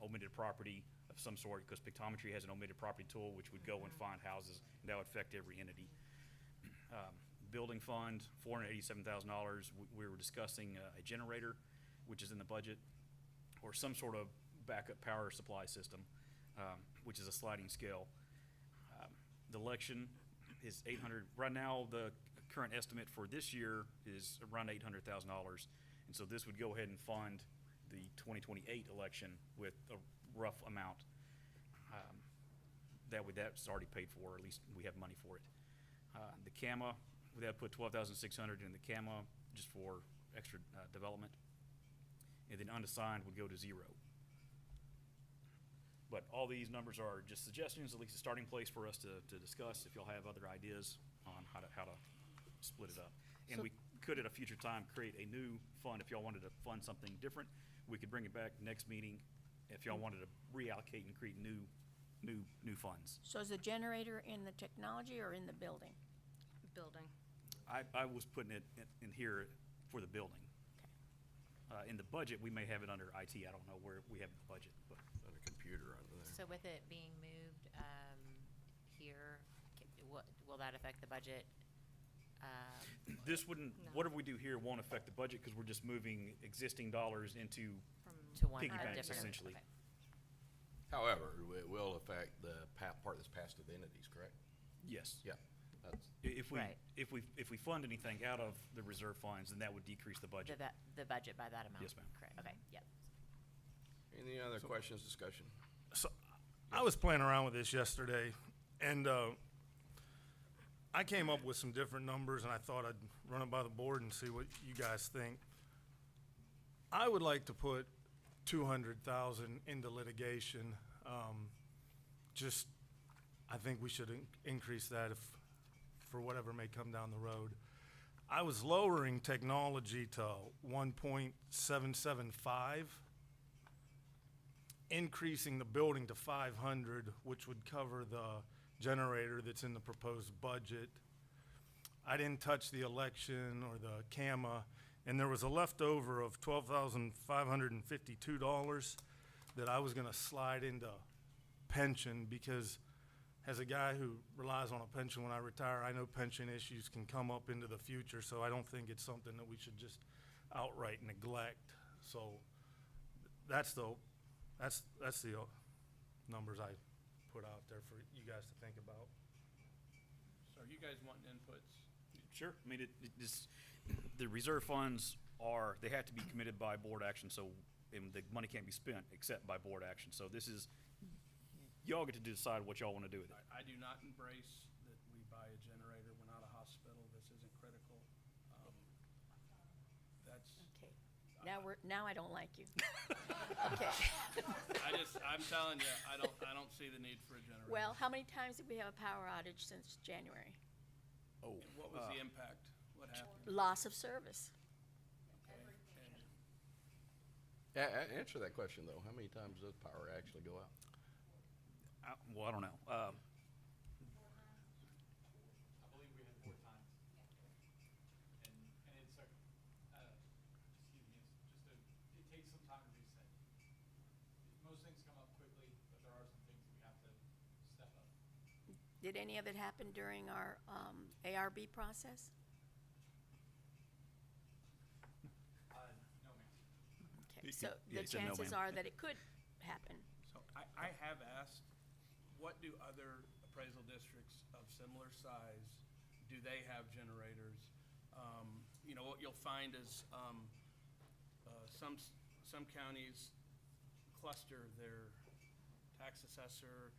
omitted property of some sort, because Pictometry has an omitted property tool which would go and find houses, and that would affect every entity. Building fund, $487,000. We were discussing a generator, which is in the budget, or some sort of backup power supply system, which is a sliding scale. The election is $800. Right now, the current estimate for this year is around $800,000, and so this would go ahead and fund the 2028 election with a rough amount. That's already paid for, or at least we have money for it. The CAMA, we have put $12,600 in the CAMA just for extra development, and then unassigned would go to zero. But all these numbers are just suggestions, at least a starting place for us to discuss, if y'all have other ideas on how to split it up. And we could, at a future time, create a new fund. If y'all wanted to fund something different, we could bring it back next meeting if y'all wanted to reallocate and create new funds. So is the generator in the technology or in the building? Building. I was putting it in here for the building. In the budget, we may have it under IT. I don't know where we have the budget, but. Under computer under there. So with it being moved here, will that affect the budget? This wouldn't, whatever we do here won't affect the budget, because we're just moving existing dollars into To one piggy banks, different, essentially. okay. However, it will affect the part that's passed to the entities, correct? Yes. Yeah. That's, If we, Right. if we fund anything out of the reserve funds, then that would decrease the budget. The budget by that amount? Yes, ma'am. Correct, okay, yep. any other questions, discussion? So I was playing around with this yesterday, and I came up with some different numbers, and I thought I'd run it by the board and see what you guys think. I would like to put 200,000 into litigation. Just, I think we should increase that if, for whatever may come down the road. I was lowering technology to 1.775, increasing the building to 500, which would cover the generator that's in the proposed budget. I didn't touch the election or the CAMA, and there was a leftover of $12,552 that I was gonna slide into pension, because as a guy who relies on a pension when I retire, I know pension issues can come up into the future, so I don't think it's something that we should just outright neglect. So that's the numbers I put out there for you guys to think about. So are you guys wanting inputs? Sure. I mean, it just, the reserve funds they have to be committed by board action, so, and the money can't be spent except by board action. So this is, y'all get to decide what y'all want to do with it. I do not embrace that we buy a generator. We're not a hospital. This isn't critical. That's, Okay, now I don't like you. Okay. I'm telling you, I don't see the need for a generator. Well, how many times did we have a power outage since January? Oh. What was the impact? What happened? Loss of service. Answer that question, though. How many times does power actually go out? Well, I don't know. I believe we had 4 times. And it's a, excuse me, it takes some time to reset. Most things come up quickly, but there are some things we have to step up. Did any of it happen during our ARB process? No, ma'am. Okay, so Yeah, the he said no, chances ma'am. are that it could happen. So I have asked, what do other appraisal districts of similar size, do they have generators? You know, what you'll find is some counties cluster their tax assessor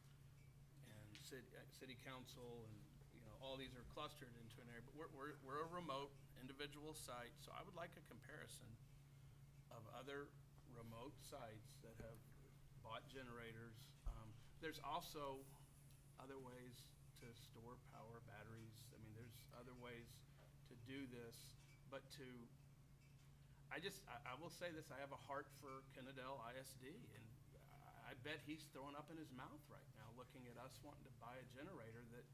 and city council, and, you know, all these are clustered into an area. But we're a remote individual site, so I would like a comparison of other remote sites that have bought generators. There's also other ways to store power, batteries. I mean, there's other ways to do this, but I will say this, I have a heart for Kennedale ISD, and I bet he's throwing up in his mouth right now, looking at us wanting to buy a generator that,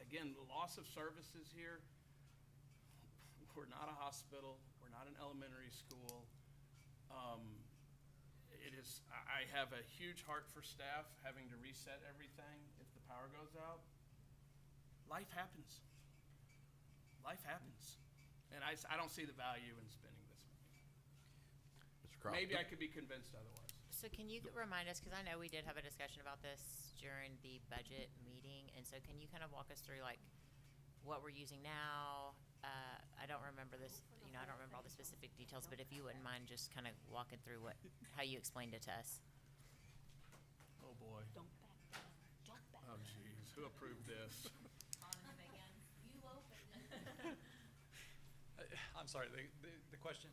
again, the loss of services here, we're not a hospital, we're not an elementary school. I have a huge heart for staff having to reset everything if the power goes out. Life happens. Life happens. And I don't see the value in spending this money. Mr. Crop. Maybe I could be convinced otherwise. So can you remind us, because I know we did have a discussion about this during the budget meeting, and so can you kind of walk us through, like, what we're using now? I don't remember this, you know, I don't remember all the specific details, but if you wouldn't mind just kind of walking through how you explained it to us. Oh, boy. Don't back down. Don't back Oh, geez. Who approved this? I'm sorry, the question?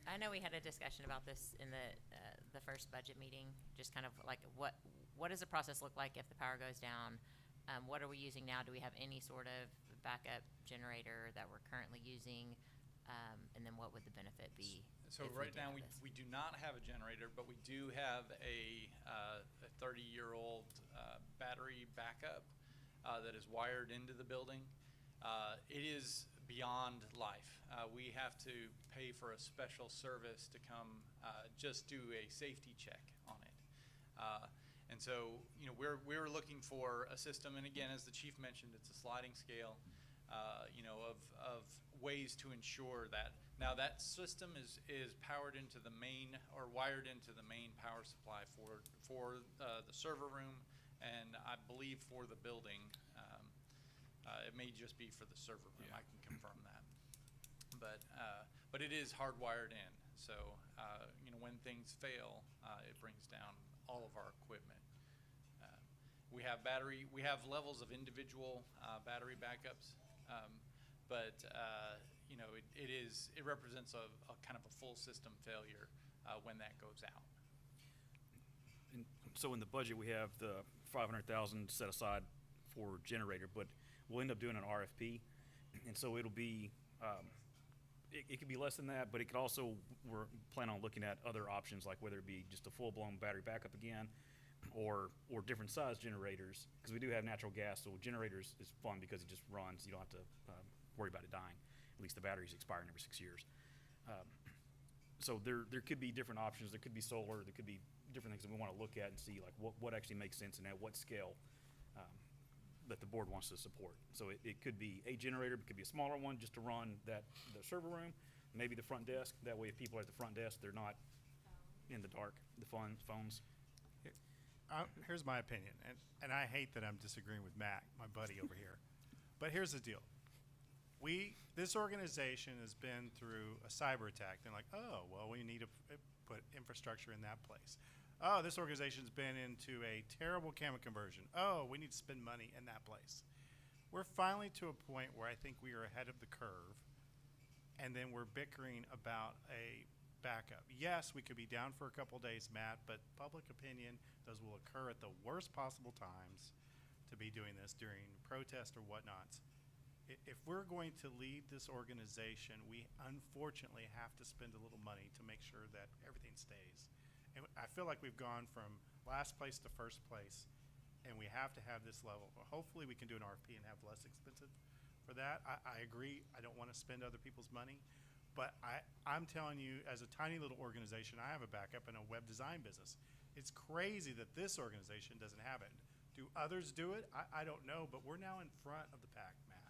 I know we had a discussion about this in the first budget meeting, just kind of like what does the process look like if the power goes down? What are we using now? Do we have any sort of backup generator that we're currently using? And then what would the benefit be? So if right did now, have we this? do not have a generator, but we do have a 30-year-old battery backup that is wired into the building. It is beyond life. We have to pay for a special service to come just do a safety check on it. And so, you know, we're looking for a system, and again, as the chief mentioned, it's a sliding scale, you know, of ways to ensure that. Now that system is powered into the main, or wired into the main power supply for the server room, and I believe for the building. It may just be for the server room. I can confirm that. But it is hardwired in. So you know, when things fail, it brings down all of our equipment. We have levels of individual battery backups, but it represents a kind of a full system failure when that goes out. And so in the budget, we have the 500,000 set aside for generator, but we'll end up doing an RFP, and so it'll be, it could be less than that, but it could also, we're planning on looking at other options, like whether it be just a full-blown battery backup again, or different size generators, because we do have natural gas, so generators is fun because it just runs. You don't have to worry about it dying. At least the battery's expiring every 6 years. So there could be different options. There could be solar. There could be different things that we want to look at and see, like what actually makes sense and at what scale that the board wants to support. So it could be a generator, but it could be a smaller one just to run the server room, maybe the front desk. That way, if people are at the front desk, they're not in the dark, the phones. Here's my opinion, and I hate that I'm disagreeing with Mac, my buddy over here. But here's the deal. This organization has been through a cyber attack. They're like, oh, well, we need to put infrastructure in that place. Oh, this organization's been into a terrible camera conversion. Oh, we need to spend money in that place. We're finally to a point where I think we are ahead of the curve, and then we're bickering about a backup. Yes, we could be down for a couple days, Matt, but public opinion, those will occur at the worst possible times to be doing this during protest or whatnots. If we're going to lead this organization, we unfortunately have to spend a little money to make sure that everything stays. And I feel like we've gone from last place to first place, and we have to have this level. Hopefully we can do an RFP and have less expensive for that. I agree. I don't want to spend other people's money. But I'm telling you, as a tiny little organization, I have a backup in a web design business. It's crazy that this organization doesn't have it. Do others do it? I don't know, but we're now in front of the pack, Matt.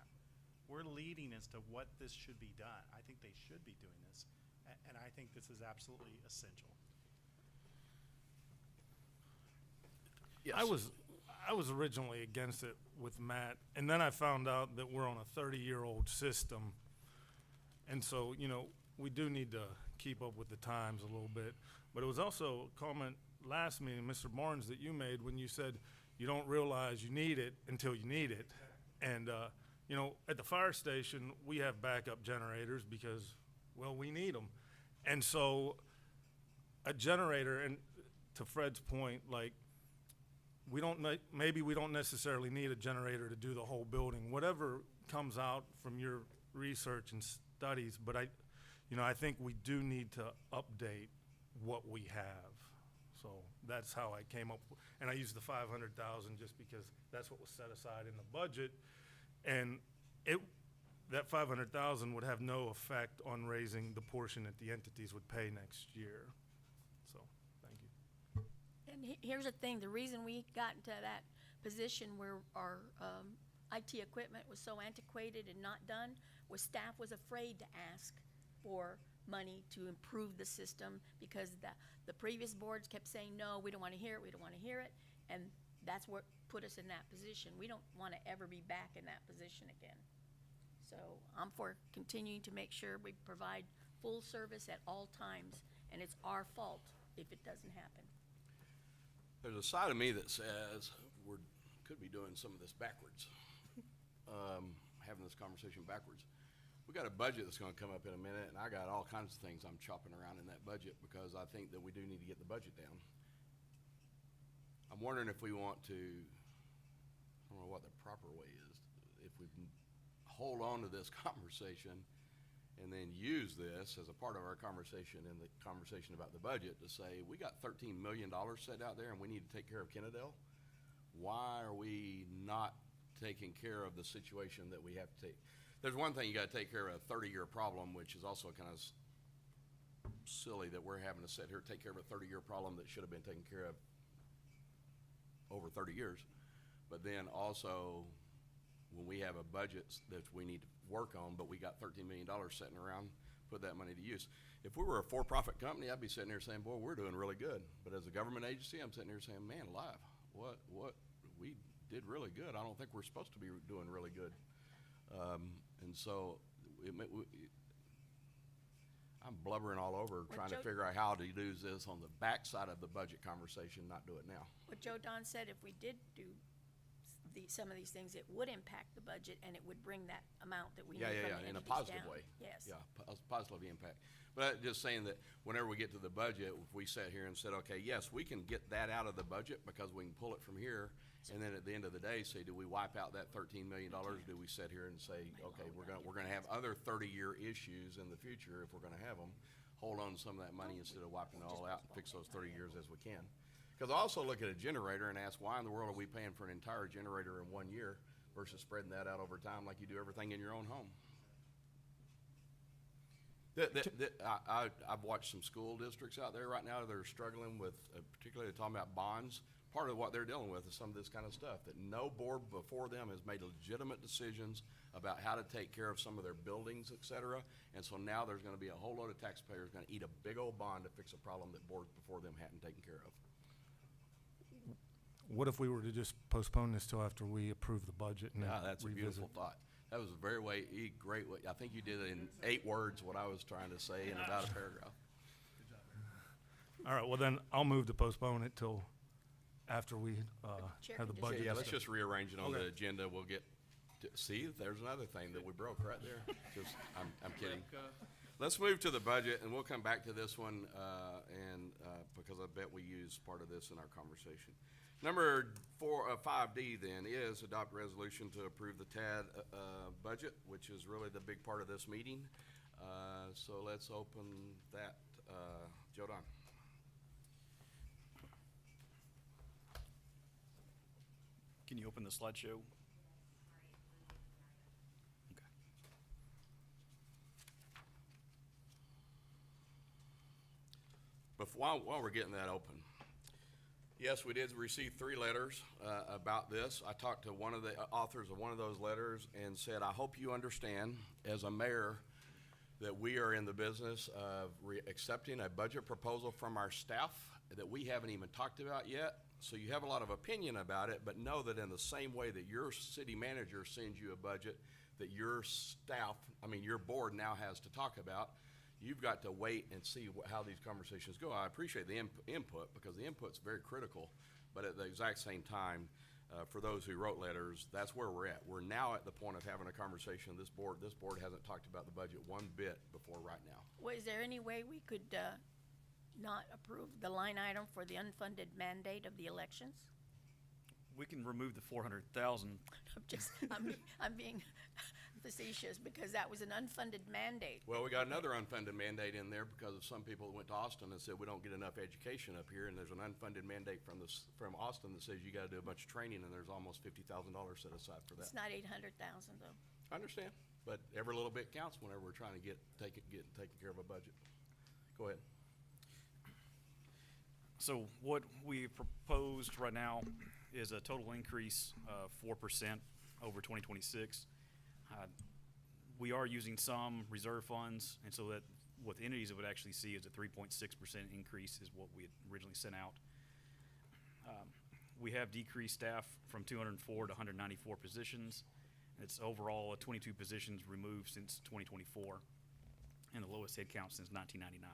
We're leading as to what this should be done. I think they should be doing this, and I think this is absolutely essential. Yes. I was originally against it with Matt, and then I found out that we're on a 30-year-old system, and so, we do need to keep up with the times a little bit. But it was also a comment last meeting, Mr. Barnes, that you made when you said you don't realize you need it until you need it. And, at the fire station, we have backup generators because, well, we need them. And so a generator, and to Fred's point, like, maybe we don't necessarily need a generator to do the whole building. Whatever comes out from your research and studies, but I think we do need to update what we have. So that's how I came up, and I used the 500,000 just because that's what was set aside in the budget, and that 500,000 would have no effect on raising the portion that the entities would pay next year. So, thank you. And here's the thing, the reason we got into that position where our IT equipment was so antiquated and not done was staff was afraid to ask for money to improve the system because the previous boards kept saying, no, we don't want to hear it, we don't want to hear it, and that's what put us in that position. We don't want to ever be back in that position again. So I'm for continuing to make sure we provide full service at all times, and it's our fault if it doesn't happen. There's a side of me that says we could be doing some of this backwards, having this conversation backwards. We got a budget that's going to come up in a minute, and I got all kinds of things I'm chopping around in that budget because I think that we do need to get the budget down. I'm wondering if we want to, I don't know what the proper way is, if we can hold on to this conversation and then use this as a part of our conversation and the conversation about the budget to say, we got $13 million set out there and we need to take care of Kennedale. Why are we not taking care of the situation that we have to take? There's one thing you got to take care of, a 30-year problem, which is also kind of silly that we're having to sit here and take care of a 30-year problem that should have been taken care of over 30 years. But then also, when we have a budget that we need to work on, but we got $13 million sitting around, put that money to use. If we were a for-profit company, I'd be sitting there saying, boy, we're doing really good. But as a government agency, I'm sitting there saying, man, alive, what we did really good. I don't think we're supposed to be doing really good. And so I'm blubbering all over trying to Joe- figure out how to do this on the backside of the budget conversation, not do it now. What Joe Don said, if we did do some of these things, it would impact the budget and it would bring that amount that we need Yeah, from yeah, the yeah, in a entities positive down. way. Yes. Yeah, positive impact. But just saying that whenever we get to the budget, if we sat here and said, okay, yes, we can get that out of the budget because we can pull it from here. And then at the end of the day, say, do we wipe out that $13 million? Do we sit here and say, okay, we're gonna have other 30-year issues in the future if we're gonna have them? Hold on to some of that money instead of wiping it all out and fix those 30 years as we can. Because I also look at a generator and ask, why in the world are we paying for an entire generator in 1 year versus spreading that out over time like you do everything in your own home? I've watched some school districts out there right now that are struggling with, particularly talking about bonds. Part of what they're dealing with is some of this kind of stuff, that no board before them has made legitimate decisions about how to take care of some of their buildings, et cetera. And so now there's gonna be a whole load of taxpayers gonna eat a big old bond to fix a problem that boards before them hadn't taken care of. What if we were to just postpone this till after we approve the budget and then Yeah, that's a revisit? beautiful thought. That was a very great way. I think you did it in 8 words, what I was trying to say in about a paragraph. All right, well then, I'll move to postpone it till after we, Chair have the can just- budget. Yeah, let's discussed. just rearrange it on the Okay. agenda. We'll get, see, there's another thing that we broke right there. Just, I'm kidding. Let's move to the budget, and we'll come back to this one, because I bet we use part of this in our conversation. Number 5D then is adopt resolution to approve the TAD, budget, which is really the big part of this meeting. So let's open that, Joe Don. Can you open the slideshow? Okay. But while we're getting that open, yes, we did receive 3 letters about this. I talked to one of the authors of one of those letters and said, I hope you understand, as a mayor, that we are in the business of accepting a budget proposal from our staff that we haven't even talked about yet. So you have a lot of opinion about it, but know that in the same way that your city manager sends you a budget that your staff, your board now has to talk about, you've got to wait and see how these conversations go. I appreciate the input, because the input's very critical, but at the exact same time, for those who wrote letters, that's where we're at. We're now at the point of having a conversation. This board hasn't talked about the budget one bit before right now. Well, is there any way we could, not approve the line item for the unfunded mandate of the elections? We can remove the 400,000. I'm being facetious, because that was an unfunded mandate. Well, we got another unfunded mandate in there because of some people that went to Austin and said, we don't get enough education up here, and there's an unfunded mandate from Austin that says you gotta do a bunch of training, and there's almost $50,000 set aside for that. It's not 800,000 though. I understand, but every little bit counts whenever we're trying to get taken care of a budget. Go ahead. So what we proposed right now is a total increase of 4% over 2026. We are using some reserve funds, and so that what the entities would actually see is a 3.6% increase is what we had originally sent out. We have decreased staff from 204 to 194 positions. It's overall 22 positions removed since 2024, and the lowest head count since 1999.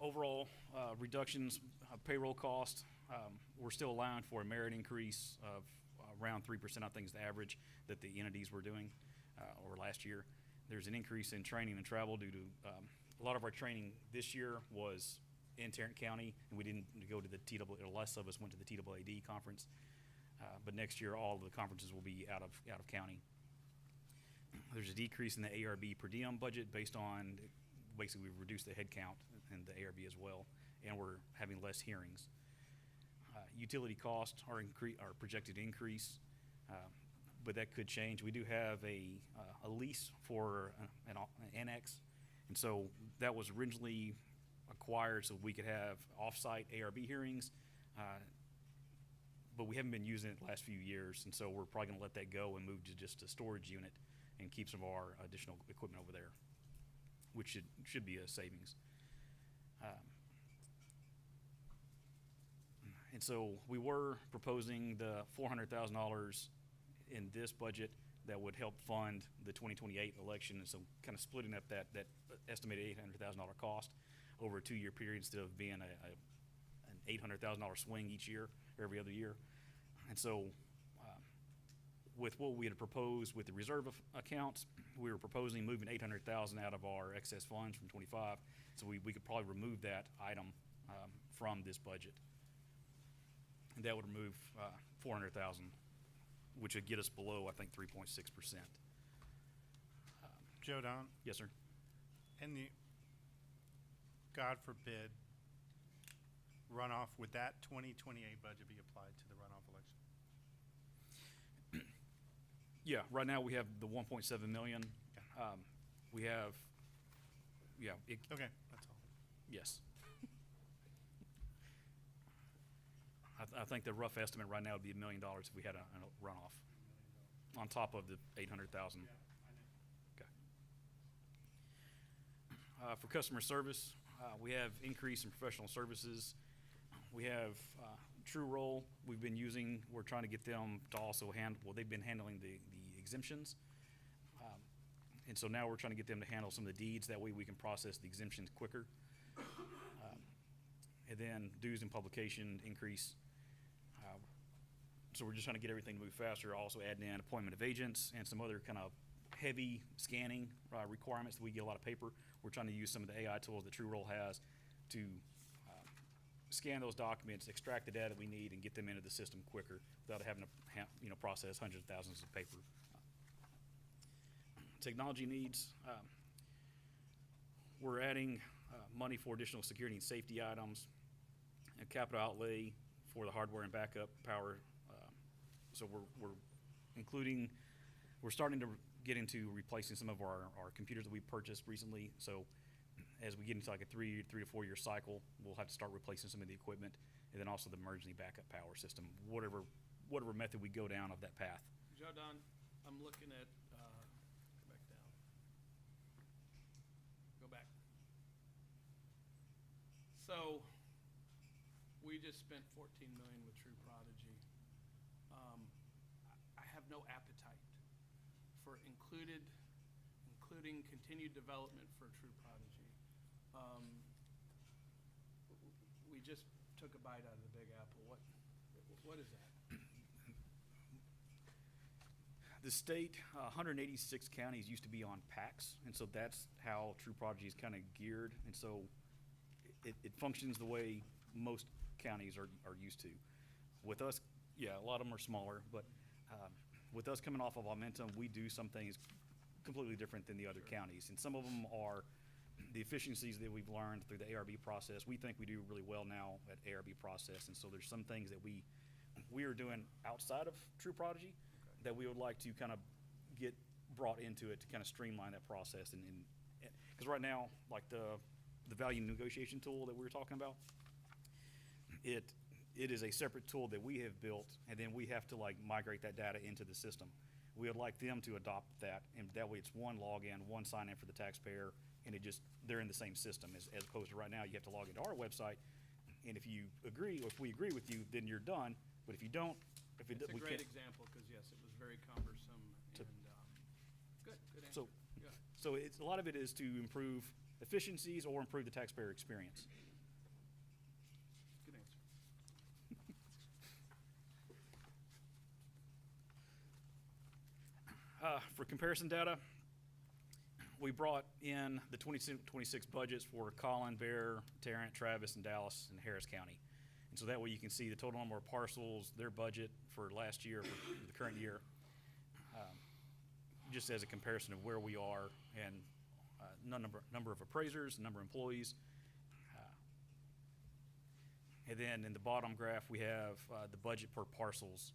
Overall, reductions of payroll cost, we're still allowing for a merit increase of around 3%, I think is the average that the entities were doing over last year. There's an increase in training and travel due to, a lot of our training this year was in Tarrant County, and we didn't go to the less of us went to the TAAD conference. But next year, all of the conferences will be out of county. There's a decrease in the ARB per diem budget based on, basically we've reduced the head count and the ARB as well, and we're having less hearings. Utility costs are projected to increase, but that could change. We do have a lease for an annex, and so that was originally acquired so we could have off-site ARB hearings, but we haven't been using it the last few years, and so we're probably gonna let that go and move to just a storage unit and keep some of our additional equipment over there, which should be a savings. And so we were proposing the $400,000 in this budget that would help fund the 2028 election. And so kind of splitting up that estimated $800,000 cost over a 2-year period instead of being an $800,000 swing each year or every other year. And so with what we had proposed with the reserve accounts, we were proposing moving $800,000 out of our excess funds from 25. So we could probably remove that item from this budget. And that would remove $400,000, which would get us below, I think, 3.6%. Joe Don, Yes, sir. and the, God forbid, runoff, would that 2028 budget be applied to the runoff election? Yeah, right now we have the 1.7 million. We have, Okay, that's all. yes. I think the rough estimate right now would be $1 million if we had a runoff on top of the 800,000. Okay. For customer service, we have increase in professional services. We have True Roll we've been using. We're trying to get them to also they've been handling the exemptions. And so now we're trying to get them to handle some of the deeds. That way we can process the exemptions quicker. And then dues and publication increase. So we're just trying to get everything to move faster. Also adding in appointment of agents and some other kind of heavy scanning requirements that we get a lot of paper. We're trying to use some of the AI tools that True Roll has to scan those documents, extract the data we need, and get them into the system quicker without having to process hundreds of thousands of paper. Technology needs. We're adding money for additional security and safety items and capital outlay for the hardware and backup power. So we're starting to get into replacing some of our computers that we purchased recently. So as we get into like a 3 to 4 year cycle, we'll have to start replacing some of the equipment, and then also the emergency backup power system, whatever method we go down of that path. Joe Don, I'm looking at, go back down. Go back. So, we just spent $14 million with True Prodigy. I have no appetite for including continued development for True Prodigy. We just took a bite out of the Big Apple. What is that? The state, 186 counties used to be on PACs, and so that's how True Prodigy is kind of geared. And so it functions the way most counties are used to. With us, yeah, a lot of them are smaller, but with us coming off of Momentum, we do some things completely different than the other counties. And some of them are the efficiencies that we've learned through the ARB process. We think we do really well now at ARB process, and so there's some things that we are doing outside of True Prodigy that we would like to kind of get brought into it to kind of streamline that process. And because right now, like the value negotiation tool that we were talking about, it is a separate tool that we have built, and then we have to like migrate that data into the system. We would like them to adopt that, and that way it's one login, one sign in for the taxpayer, and they're in the same system as opposed to right now you have to log into our website, and if we agree with you, then you're done. But if you don't, It's a great example, because yes, it was very cumbersome, and, good answer. Good. So a lot of it is to improve efficiencies or improve the taxpayer experience. Good answer. For comparison data, we brought in the 2026 budgets for Collin, Bear, Tarrant, Travis, and Dallas, and Harris County. And so that way you can see the total number of parcels, their budget for last year, for the current year, just as a comparison of where we are, and number of appraisers, number of employees. And then in the bottom graph, we have the budget per parcels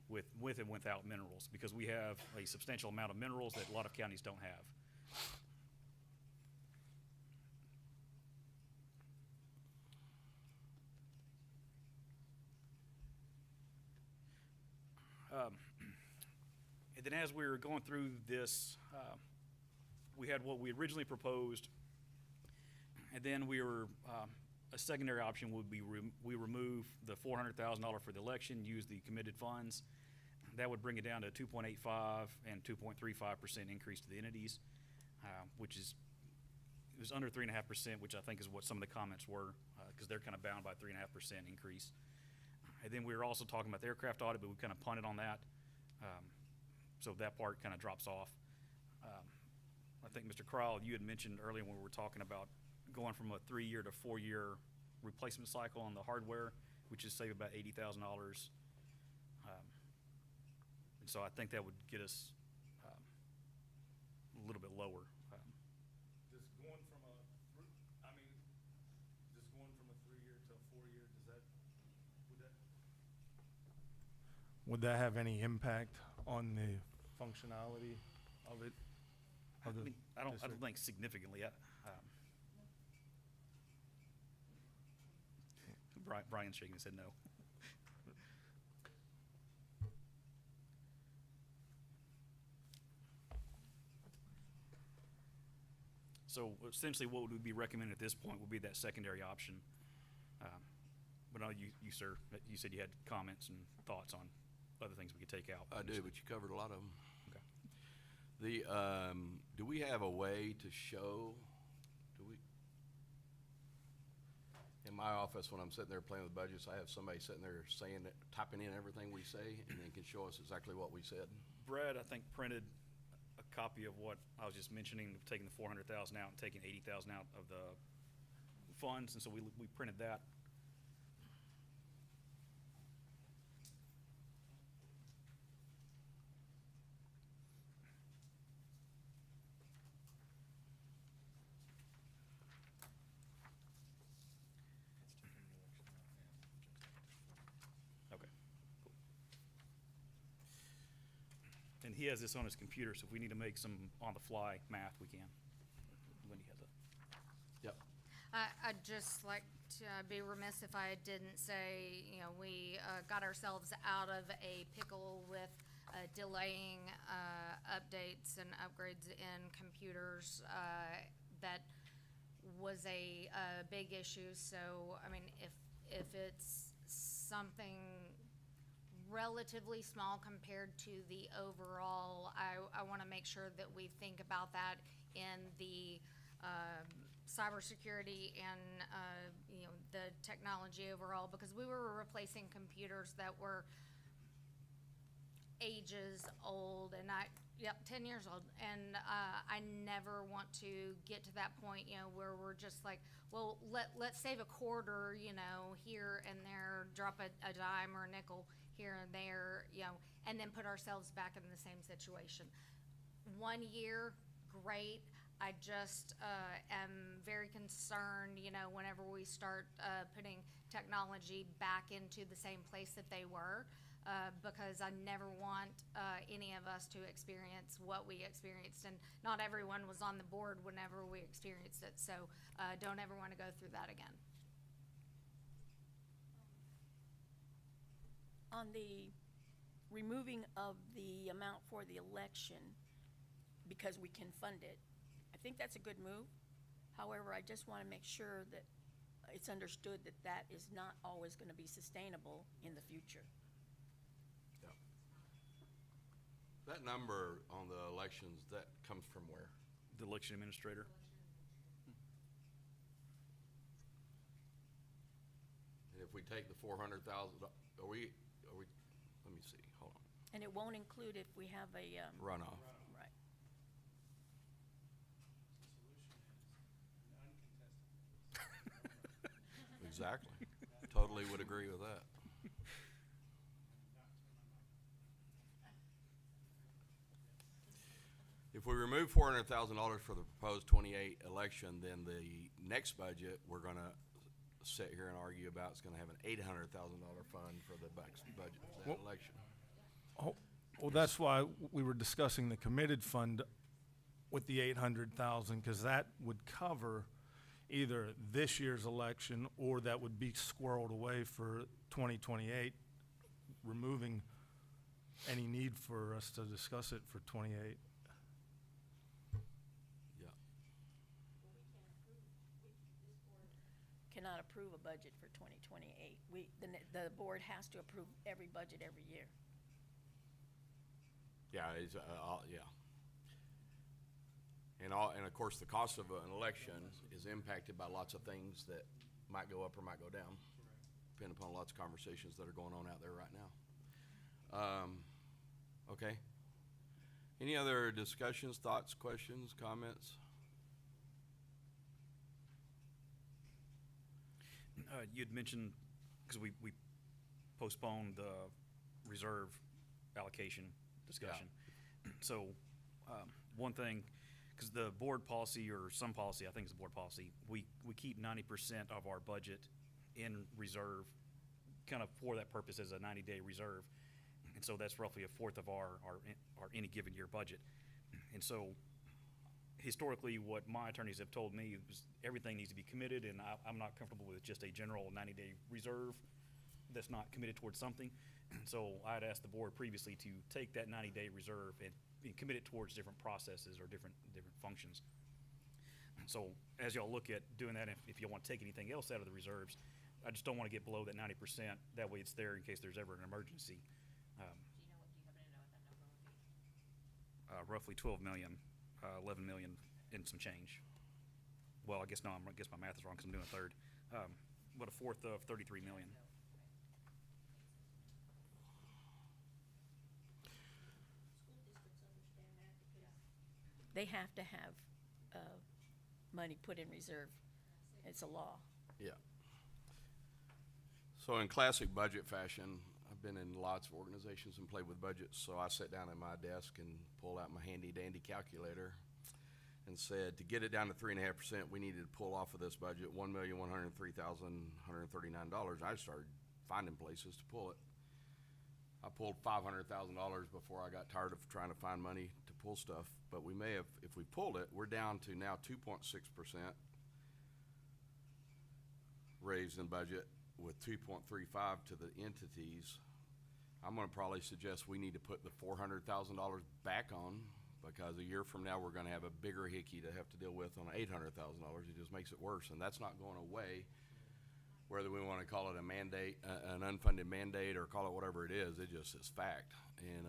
with and without minerals, because we have a substantial amount of minerals that a lot of counties don't have. And then as we were going through this, we had what we originally proposed, and then we were a secondary option would be we remove the $400,000 for the election, use the committed funds. That would bring it down to 2.85 and 2.35% increase to the entities, which is, it was under 3.5%, which I think is what some of the comments were, because they're kind of bound by 3.5% increase. And then we were also talking about the aircraft audit, but we kind of punted on that. So that part kind of drops off. I think, Mr. Crowell, you had mentioned earlier when we were talking about going from a 3-year to 4-year replacement cycle on the hardware, which is save about $80,000. And so I think that would get us a little bit lower. Just going from a 3-year to a 4-year, would that have any impact on the functionality of it? I mean, I don't think significantly. Brian's shaking his head no. So essentially what would be recommended at this point would be that secondary option. But no, you, sir, you said you had comments and thoughts on other things we could take out. I do, but you covered a lot of them. Okay. The, do we have a way to show, in my office, when I'm sitting there playing with budgets, I have somebody sitting there saying that, typing in everything we say, and then can show us exactly what we said. Brad, I think, printed a copy of what I was just mentioning, taking the 400,000 out and taking 80,000 out of the funds, and so we printed that. And he has this on his computer, so if we need to make some on-the-fly math, we can. Wendy has it. Yep. I'd just like to be remiss if I didn't say, you know, we got ourselves out of a pickle with delaying updates and upgrades in computers. That was a big issue. So, I mean, if it's something relatively small compared to the overall, I want to make sure that we think about that in the cybersecurity and you know, the technology overall, because we were replacing computers that were ages old, and 10 years old, and I never want to get to that point, you know, where we're just like, well, let's save a quarter, you know, here and there, drop a dime or a nickel here and there, you know, and then put ourselves back in the same situation. 1 year, great. I just am very concerned, you know, whenever we start putting technology back into the same place that they were, because I never want any of us to experience what we experienced, and not everyone was on the board whenever we experienced it, so don't ever want to go through that again. On the removing of the amount for the election, because we can fund it, I think that's a good move. However, I just want to make sure that it's understood that that is not always going to be sustainable in the future. Yeah. That number on the elections, that comes from where? The election administrator. And if we take the 400,000, are we, let me see, hold on. And it won't include if we have a Runoff. right. Exactly. Totally would agree with that. If we remove $400,000 for the proposed 28 election, then the next budget we're gonna sit here and argue about is gonna have an $800,000 fund for the budget for that election. Oh, well, that's why we were discussing the committed fund with the 800,000, because that would cover either this year's election or that would be squirreled away for 2028, removing any need for us to discuss it for 28. Yeah. cannot approve a budget for 2028. The board has to approve every budget every year. Yeah, yeah. And of course, the cost of an election is impacted by lots of things that might go up or might go down, depending upon lots of conversations that are going on out there right now. Okay. Any other discussions, thoughts, questions, comments? You'd mentioned, because we postponed the reserve allocation discussion. So, one thing, because the board policy, or some policy, I think it's the board policy, we keep 90% of our budget in reserve, kind of for that purpose as a 90-day reserve. And so that's roughly a fourth of our any given year budget. And so historically, what my attorneys have told me is everything needs to be committed, and I'm not comfortable with just a general 90-day reserve that's not committed towards something. So I'd asked the board previously to take that 90-day reserve and commit it towards different processes or different functions. So as y'all look at doing that, if you want to take anything else out of the reserves, I just don't want to get below that 90%. That way it's there in case there's ever an emergency. Do you happen to know what that number would be? Roughly 12 million, 11 million and some change. Well, I guess my math is wrong because I'm doing a third. But a fourth of 33 million. They have to have money put in reserve. It's a law. Yeah. So in classic budget fashion, I've been in lots of organizations and played with budgets, so I sat down at my desk and pulled out my handy-dandy calculator and said, to get it down to 3.5%, we needed to pull off of this budget $1,103,139. I started finding places to pull it. I pulled $500,000 before I got tired of trying to find money to pull stuff, but we may have, if we pulled it, we're down to now 2.6% raised in budget with 2.35 to the entities. I'm gonna probably suggest we need to put the $400,000 back on, because a year from now, we're gonna have a bigger hickey to have to deal with on $800,000. It just makes it worse, and that's not going away. Whether we wanna call it a mandate, an unfunded mandate, or call it whatever it is fact. And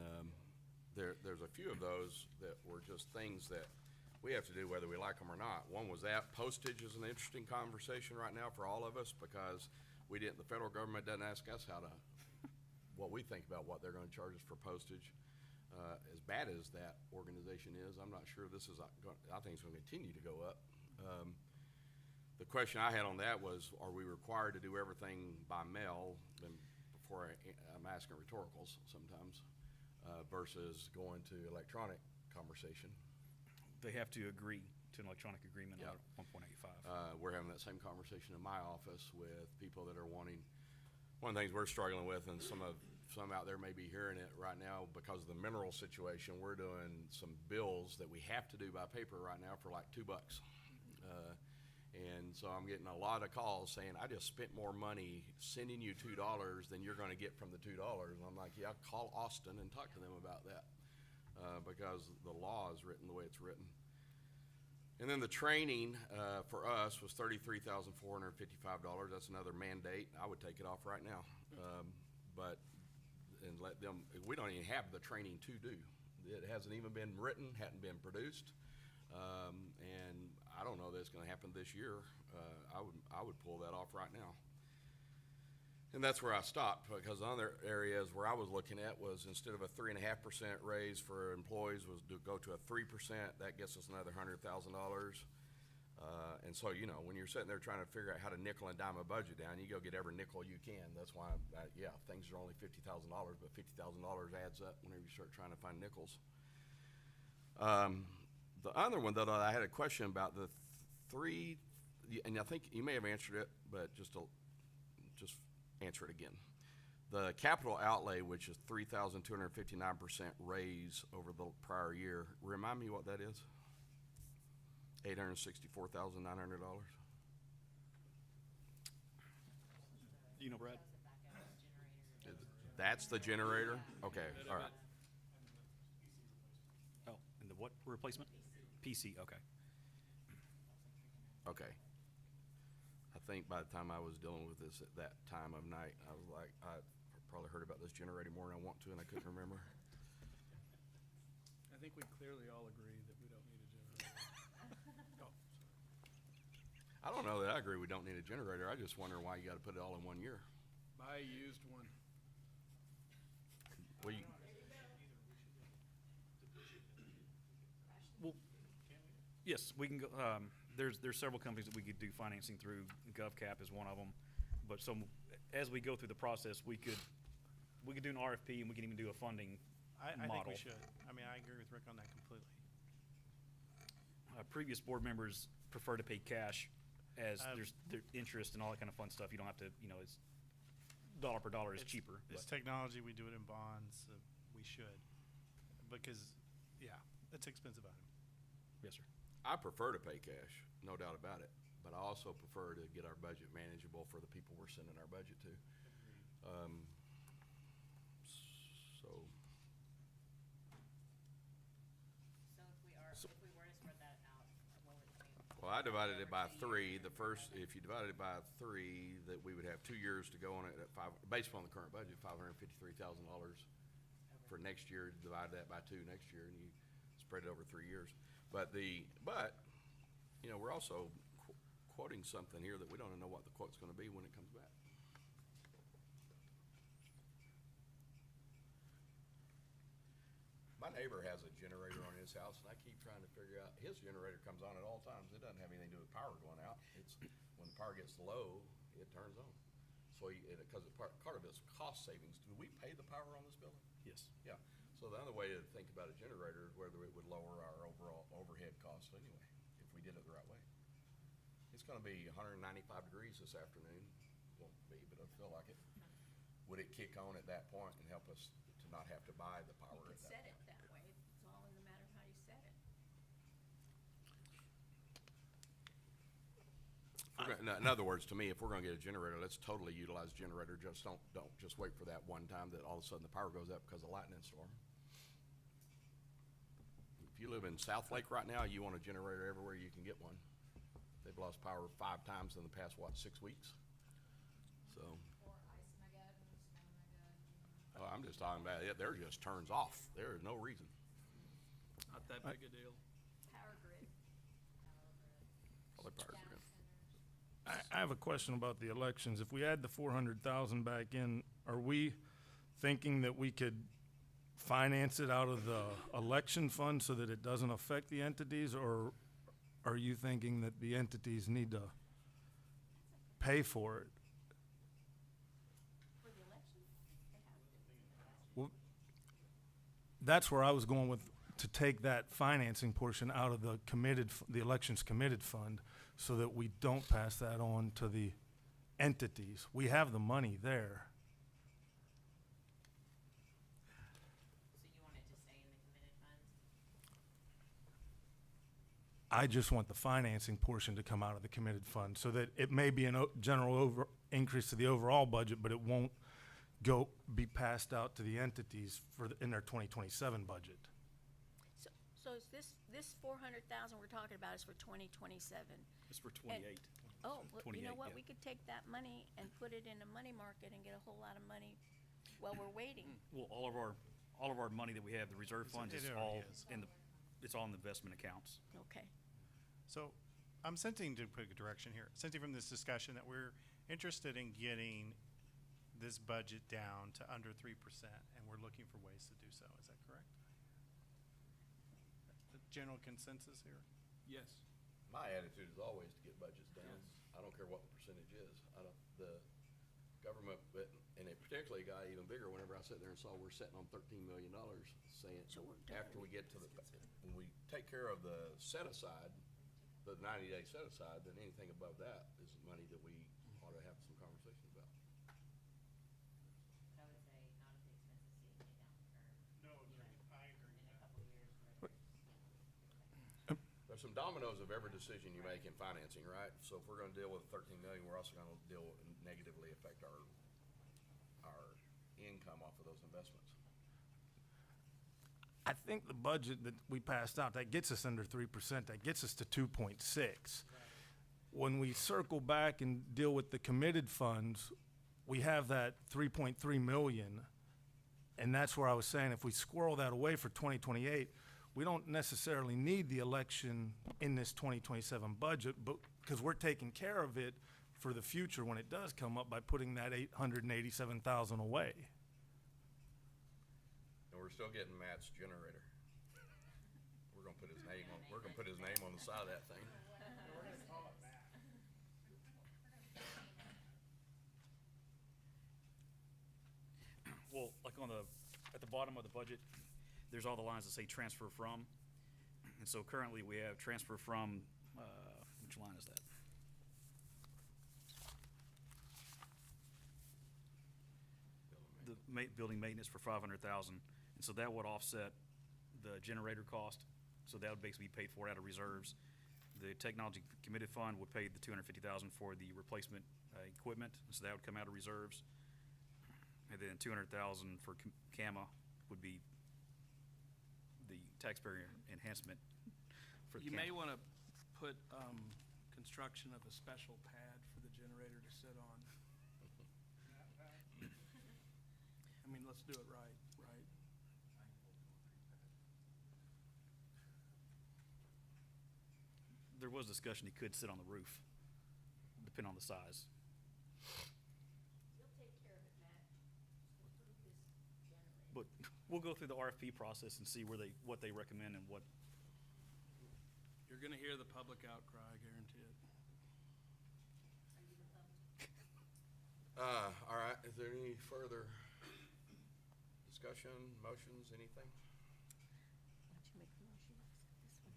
there's a few of those that were just things that we have to do whether we like them or not. One was that postage is an interesting conversation right now for all of us, because the federal government doesn't ask us what we think about what they're gonna charge us for postage. As bad as that organization is, I'm not sure I think it's gonna continue to go up. The question I had on that was, are we required to do everything by mail? And before I'm asking rhetoricals sometimes, versus going to electronic conversation. They have to agree to an electronic agreement Yeah. at 1.85. We're having that same conversation in my office with people that are wanting, one of the things we're struggling with, and some out there may be hearing it right now because of the mineral situation, we're doing some bills that we have to do by paper right now for like $2. And so I'm getting a lot of calls saying, I just spent more money sending you $2 than you're gonna get from the $2. And I'm like, yeah, call Austin and talk to them about that, because the law is written the way it's written. And then the training for us was $33,455. That's another mandate. I would take it off right now. And let them, we don't even have the training to do. It hasn't even been written, hadn't been produced. And I don't know that it's gonna happen this year. I would pull that off right now. And that's where I stopped, because other areas where I was looking at was, instead of a 3.5% raise for employees, was to go to a 3%. That gets us another $100,000. And so, when you're sitting there trying to figure out how to nickel and dime a budget down, you go get every nickel you can. That's why, things are only $50,000, but $50,000 adds up whenever you start trying to find nickels. The other one that I had a question about, the three, and I think you may have answered it, but just answer it again. The capital outlay, which is 3,259% raise over the prior year, remind me what that is? $864,900. You know, Brad? That's the generator? Okay, all right. Oh, and the what replacement? PC, okay. Okay. I think by the time I was dealing with this at that time of night, I was like, I probably heard about this generator more than I want to, and I couldn't remember. I think we clearly all agree that we don't need a generator. Oh, I don't know that I agree we don't need a generator. I just wonder why you gotta put it all in 1 year. buy a used one. Well, you, Well, yes, we can go, there's several companies that we could do financing through. GovCap is one of them. But so, as we go through the process, we could do an RFP and we can even do a funding I think model. we should. I mean, I agree with Rick on that completely. Previous board members prefer to pay cash as Um, there's interest and all that kind of fun stuff. You don't have to, it's dollar per dollar is cheaper. It's but- technology, we do it in bonds, we should. Because, yeah, it's an expensive item. Yes, sir. I prefer to pay cash, no doubt about it, but I also prefer to get our budget manageable for the people we're sending our budget to. So, So if we were to spread that out, what would it be? well, I divided it by 3. The first, if you divided it by 3, that we would have 2 years to go on it at based upon the current budget, $553,000 for next year. Divide that by 2 next year, and you spread it over 3 years. But we're also quoting something here that we don't know what the quote's gonna be when it comes back. My neighbor has a generator on his house, and I keep trying to figure out, his generator comes on at all times. It doesn't have anything to do with power going out. It's, when the power gets low, it turns on. So, because part of it's cost savings. Do we pay the power on this building? Yes. Yeah, so the other way to think about a generator is whether it would lower our overall overhead costs anyway, if we did it the right way. It's gonna be 195 degrees this afternoon. Won't be, but I feel like it. Would it kick on at that point and help us to not have to buy the power You at could that set it point? that way. It's all in the matter of how you set it. In other words, to me, if we're gonna get a generator, let's totally utilize a generator. Just don't just wait for that one time that all of a sudden the power goes up because of lightning storm. If you live in South Lake right now, you want a generator everywhere you can get one. They've lost power 5 times in the past, 6 weeks? So, Or ice Mageddon, snow Mageddon. I'm just talking about it. There just turns off. There is no reason. Not that big a deal. Power grid. Probably power grid. I have a question about the elections. If we add the 400,000 back in, are we thinking that we could finance it out of the election fund so that it doesn't affect the entities, or are you thinking that the entities need to pay for it? For the election, they have to. Well, that's where I was going with, to take that financing portion out of the the elections committed fund, so that we don't pass that on to the entities. We have the money there. So you want it to stay in the committed funds? I just want the financing portion to come out of the committed fund, so that it may be a general increase to the overall budget, but it won't be passed out to the entities in their 2027 budget. So is this 400,000 we're talking about is for 2027? It's for 28. Oh, well, you know 28, what? yeah. We could take that money and put it in a money market and get a whole lot of money while we're waiting. Well, all of our money that we have, the reserve funds, It is already all is. it's all in the investment accounts. Okay. So I'm sensing, to put a direction here, sensing from this discussion that we're interested in getting this budget down to under 3%, and we're looking for ways to do so. Is that correct? The general consensus here? Yes. My attitude is always to get budgets down. I don't care what the percentage is. The government, and it particularly got even bigger whenever I sat there and saw we're sitting on $13 million, saying, So we're done. after we get to when we take care of the set aside, the 90-day set aside, then anything above that is money that we ought to have some conversation about. I would say not at the expense of seeing it down, or, I agree in a couple of years where There's some dominoes of every decision you make in financing, right? So if we're gonna deal with 13 million, we're also gonna negatively affect our income off of those investments. I think the budget that we passed out, that gets us under 3%, that gets us to 2.6. when we circle back and deal with the committed funds, we have that 3.3 million. And that's where I was saying, if we squirrel that away for 2028, we don't necessarily need the election in this 2027 budget, but, because we're taking care of it for the future when it does come up by putting that 887,000 away. And we're still getting Matt's generator. We're gonna put his name on the side of that thing. Well, like at the bottom of the budget, there's all the lines that say transfer from. And so currently we have transfer from, which line is that? Building maintenance for 500,000. And so that would offset the generator cost. So that would basically be paid for out of reserves. The technology committed fund would pay the 250,000 for the replacement equipment. And so that would come out of reserves. And then 200,000 for CAMA would be the taxpayer enhancement for the You may CAMA. want to put construction of a special pad for the generator to sit on. I mean, let's do it right, right? There was discussion he could sit on the roof, depending on the size. We'll take care of it, Matt. Approve this generator. But we'll go through the RFP process and see what they recommend and what. You're going to hear the public outcry, I guarantee it. All right, is there any further discussion, motions, anything? Why don't you make the motion, accept this one?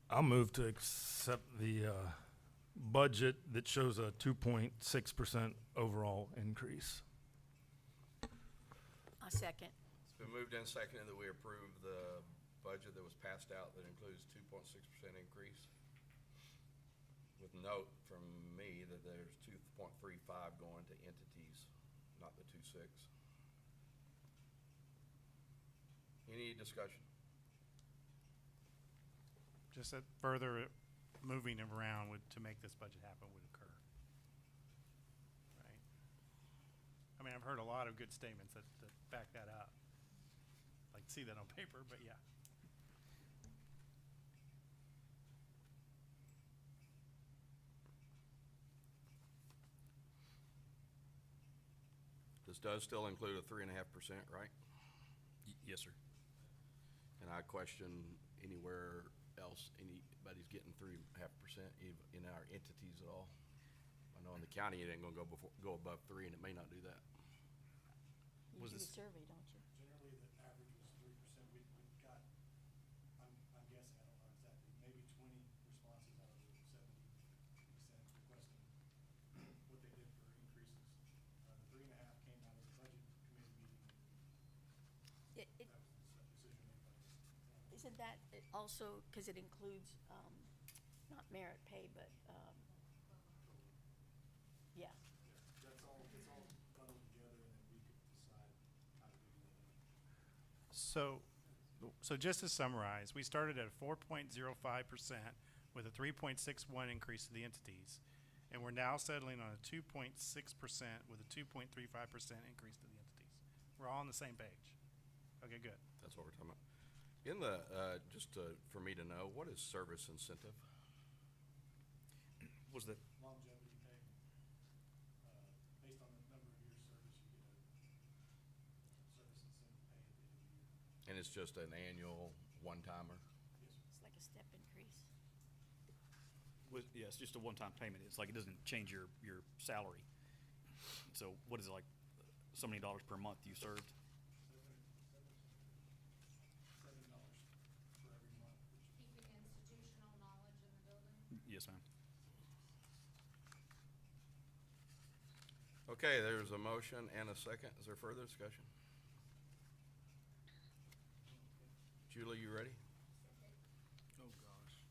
I'll move to accept the budget that shows a 2.6% overall increase. A second. It's been moved and seconded that we approve the budget that was passed out that includes 2.6% increase. With note from me that there's 2.35 going to entities, not the 2.6. Any discussion? Just that further moving around to make this budget happen would occur. Right? I mean, I've heard a lot of good statements that back that up. Like to see that on paper, but yeah. This does still include a 3.5%, right? Yes, sir. And I question anywhere else anybody's getting 3.5% in our entities at all. I know in the county it ain't gonna go above 3, and it may not do that. You Was do a this- survey, don't you? Generally, the average was 3%. We've got, I'm guessing, I don't know exactly, maybe 20 responses out of the 70% requesting what they did for increases. The 3.5 came out of the budget committee meeting. It, That was the decision made by the. isn't that also, because it includes, not merit pay, but, yeah. That's all, it's all bundled together, and then we could decide how to do that. So just to summarize, we started at 4.05% with a 3.61 increase to the entities, and we're now settling on a 2.6% with a 2.35% increase to the entities. We're all on the same page. Okay, good. That's what we're talking about. In the, for me to know, what is service incentive? Was that, Longevity pay, based on the number of years service, you get a service incentive pay at the end of the year. And it's just an annual one-timer? It's like a step increase. yeah, it's just a one-time payment. It's like it doesn't change your salary. So what is it, like so many dollars per month you served? $7 for every month. Keeping institutional knowledge in the building? Yes, ma'am. Okay, there's a motion and a second. Is there further discussion? Julie, you ready? Oh, gosh.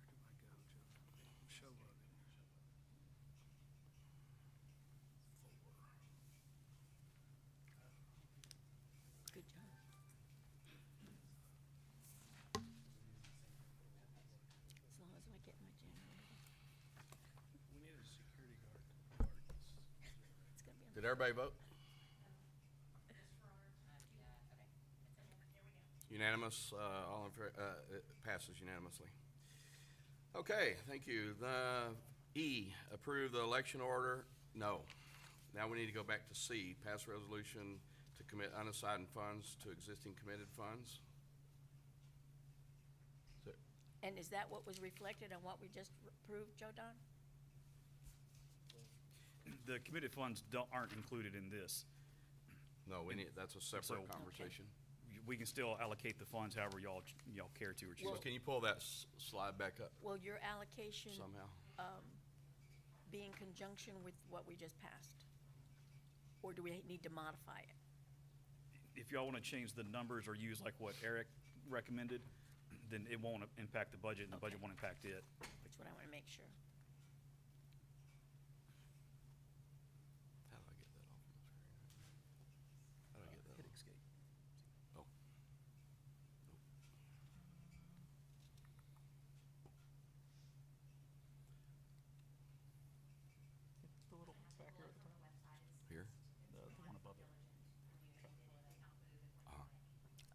Where do I go, Joe? Show loading. Good job. everybody vote? Unanimous, all in favor, it passes unanimously. Okay, thank you. The E, approve the election order, no. Now we need to go back to C, pass resolution to commit unassigned funds to existing committed funds. So, And is that what was reflected on what we just approved, Joe Don? The committed funds aren't included in this. no, we need, that's a separate So- conversation. We can still allocate the funds however y'all care to or choose. So can you pull that slide back up Will your allocation somehow? be in conjunction with what we just passed? Or do we need to modify it? If y'all want to change the numbers or use like what Eric recommended, then it won't impact the budget and the budget won't impact it. Which what I want to make sure. How do I get that off my screen? How do I get that Hit off? escape. Oh. The little back here at the top. Here? The one above it.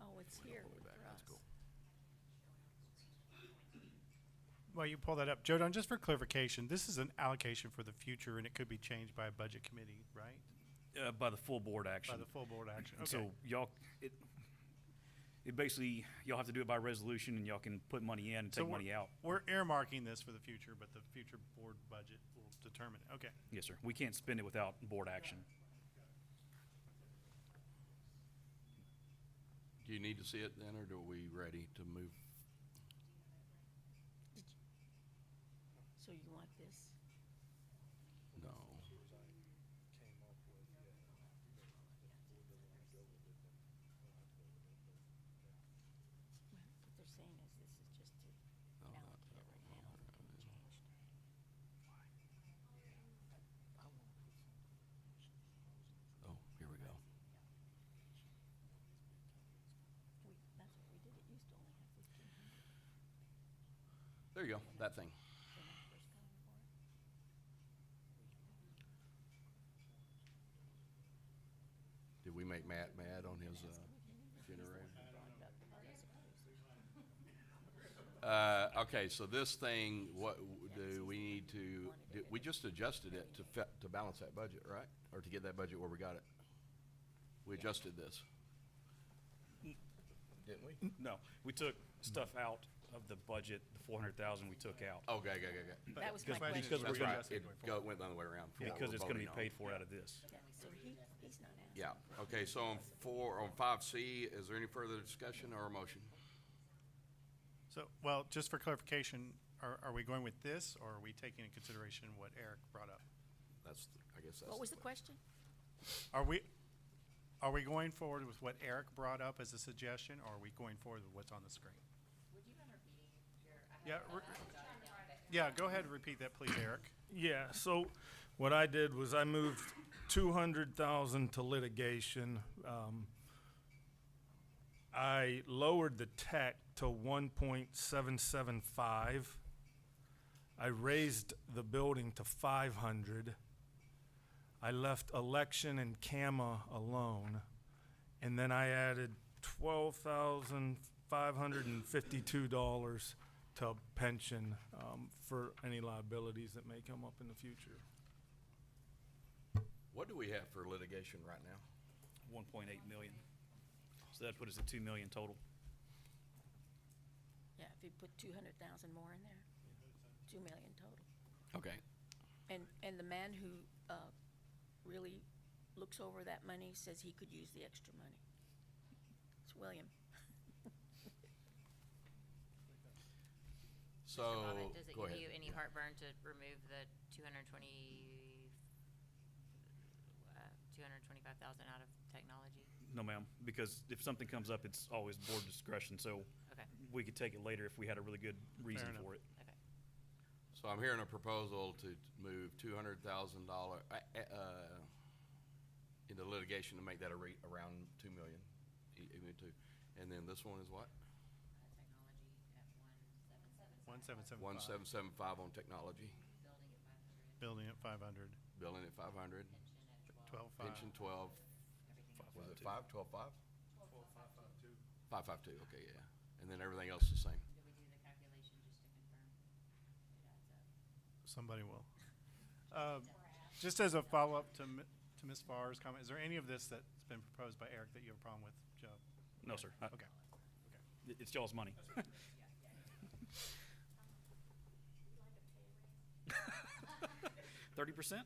Oh, it's here All the way for back, that's us. cool. Well, you pull that up. Joe Don, just for clarification, this is an allocation for the future and it could be changed by a budget committee, right? By the full board action. By the full board action, okay. So y'all, it basically, y'all have to do it by resolution and y'all can put money in and So take money out. We're earmarking this for the future, but the future board budget will determine it, okay. Yes, sir. We can't spend it without board action. Do you need to see it then, or are we ready to move? So you want this? No. Well, what they're saying is this is just to No, not allocate that it one. right now. It can be changed. Oh, here we go. That's what we did. It used to only have 1,500 There you go, that thing. when I first got on board. Did we make Matt mad on his generator? Okay, so this thing, what do we need to, we just adjusted it to balance that budget, right? Or to get that budget where we got it? We adjusted this. Didn't we? No, we took stuff out of the budget, the 400,000 we took out. Okay. That was my Because- question. because That's we're right, gonna- it went the other way around. for what Because we're it's gonna be voting on. paid for out of this. Yeah, so he's not asking. Yeah, okay, so on 5C, is there any further discussion or a motion? So, well, just for clarification, are we going with this or are we taking into consideration what Eric brought up? I guess that's. What was the question? Are we going forward with what Eric brought up as a suggestion or are we going forward with what's on the screen? Would you mind repeating your? Yeah, go ahead and repeat that, please, Eric. Yeah, so what I did was I moved 200,000 to litigation. I lowered the tech to 1.775. I raised the building to 500. I left election and CAMA alone. And then I added $12,552 to pension for any liabilities that may come up in the future. What do we have for litigation right now? 1.8 million. So that put us at 2 million total. Yeah, if you put 200,000 more in there, 2 million total. Okay. And the man who really looks over that money says he could use the extra money. It's William. So, Mr. Bobbitt, does it go give ahead. you any heartburn to remove the 225,000 out of technology? No, ma'am, because if something comes up, it's always board discretion, so Okay. we could take it later if we had a really good reason enough. for it. Okay. So I'm hearing a proposal to move $200,000 into litigation to make that around 2 million. And then this one is what? Technology at 1,775. 1,775. 1,775 on technology, Building at 500. Building at 500. building at 500, 12.5. pension 12, was it 5, 12.5? 552, okay, yeah. And then everything else is the same. Did we do the calculation just to confirm? It adds up. Somebody will. Just as a follow-up to Ms. Farr's comment, is there any of this that's been proposed by Eric that you have a problem with, Joe? No, sir. Okay. It's y'all's money. 30%?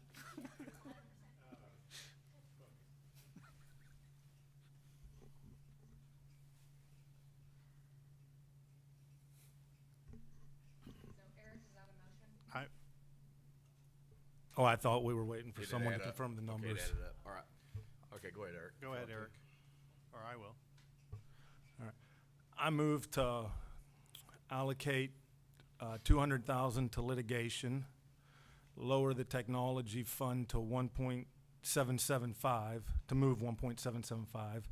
Oh, I thought we were waiting for Did it someone add to up? confirm the Okay, it numbers. added up. All right. Okay, go ahead, Eric. Go ahead, Eric. Or I will. All right. I move to allocate 200,000 to litigation, lower the technology fund to 1.775, to move 1.775,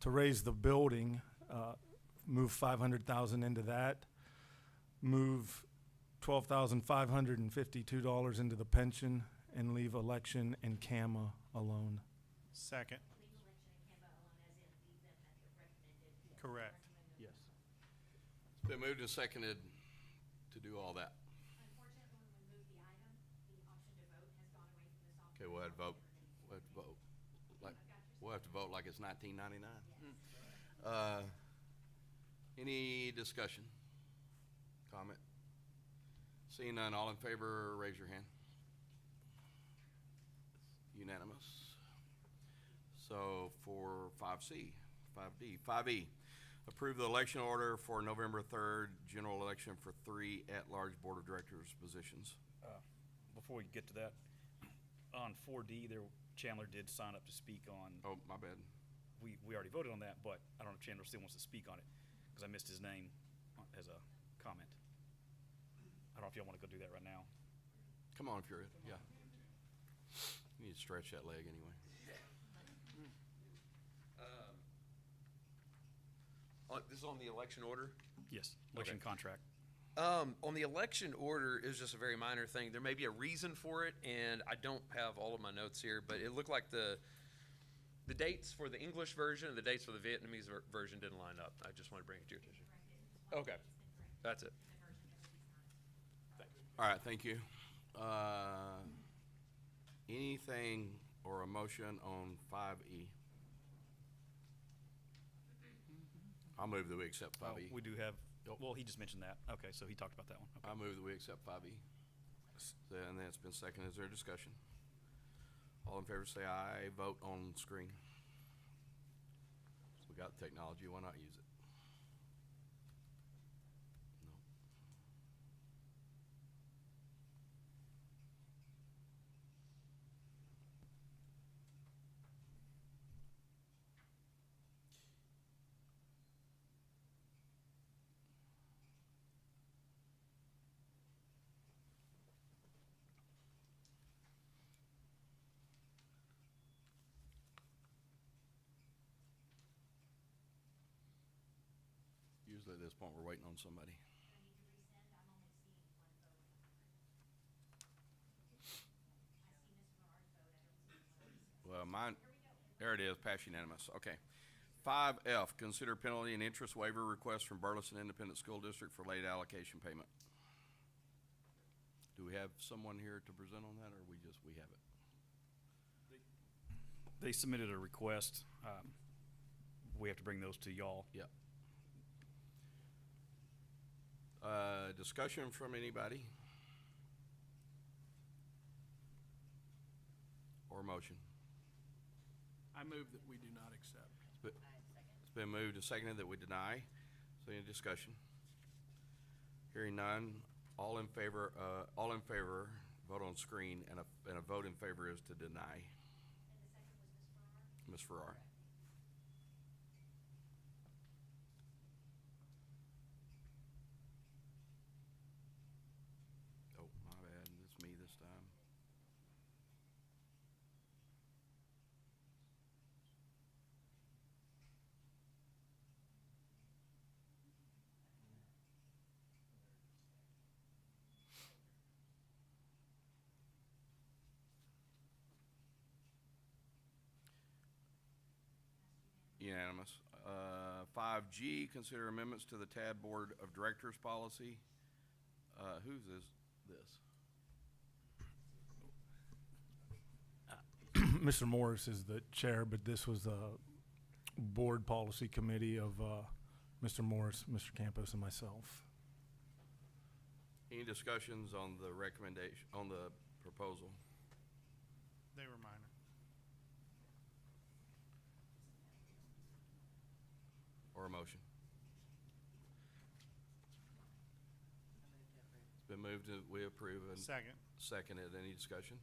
to raise the building, move 500,000 into that, move $12,552 into the pension, and leave election and CAMA alone. Second. Correct. Yes. It's been moved and seconded to do all that. Unfortunately, when we moved the item, the option to vote has gone away from this office. Okay, we'll have to vote. We'll have to vote like it's 1999. Any discussion? Comment? Seeing none, all in favor, raise your hand. Unanimous. So for 5C, 5D, 5E, approve the election order for November 3rd, general election for 3 at-large board of directors positions. Before we get to that, on 4D, Chandler did sign up to speak on. Oh, my bad. We already voted on that, but I don't know if Chandler still wants to speak on it, because I missed his name as a comment. I don't know if y'all want to go do that right now. Come on, if you're, yeah. You need to stretch that leg anyway. This is on the election order? Yes, election contract. On the election order, is just a very minor thing. There may be a reason for it, and I don't have all of my notes here, but it looked like the dates for the English version and the dates for the Vietnamese version didn't line up. I just want to bring it to your attention. Okay, that's it. All right, thank you. Anything or a motion on 5E? I'll move that we accept 5E. We do have, well, he just mentioned that. Okay, so he talked about that one. Okay. I move that we accept 5E. And then it's been seconded. Is there discussion? All in favor say aye. Vote on screen. We got the technology. Why not use it? No. Usually at this point, we're waiting on somebody. Well, mine, there it is, pass unanimous. Okay. 5F, consider penalty and interest waiver request from Burleson Independent School District for late allocation payment. Do we have someone here to present on that, or we have it? They submitted a request. We have to bring those to y'all. Yep. Discussion from anybody? Or motion? I move that we do not accept. It's been moved and seconded that we deny. So any discussion? Hearing none, all in favor, vote on screen, and a vote in favor is to deny. And the second was Ms. Farrar. Oh, my bad, it's me this time. Unanimous. 5G, consider amendments to the TAD Board of Directors policy. Whose is this? Mr. Morris is the chair, but this was a board policy committee of Mr. Morris, Mr. Campos, and myself. Any discussions on the recommendation, on the proposal? They were minor. Or a motion? It's been moved that we approve and Second. seconded. Any discussion?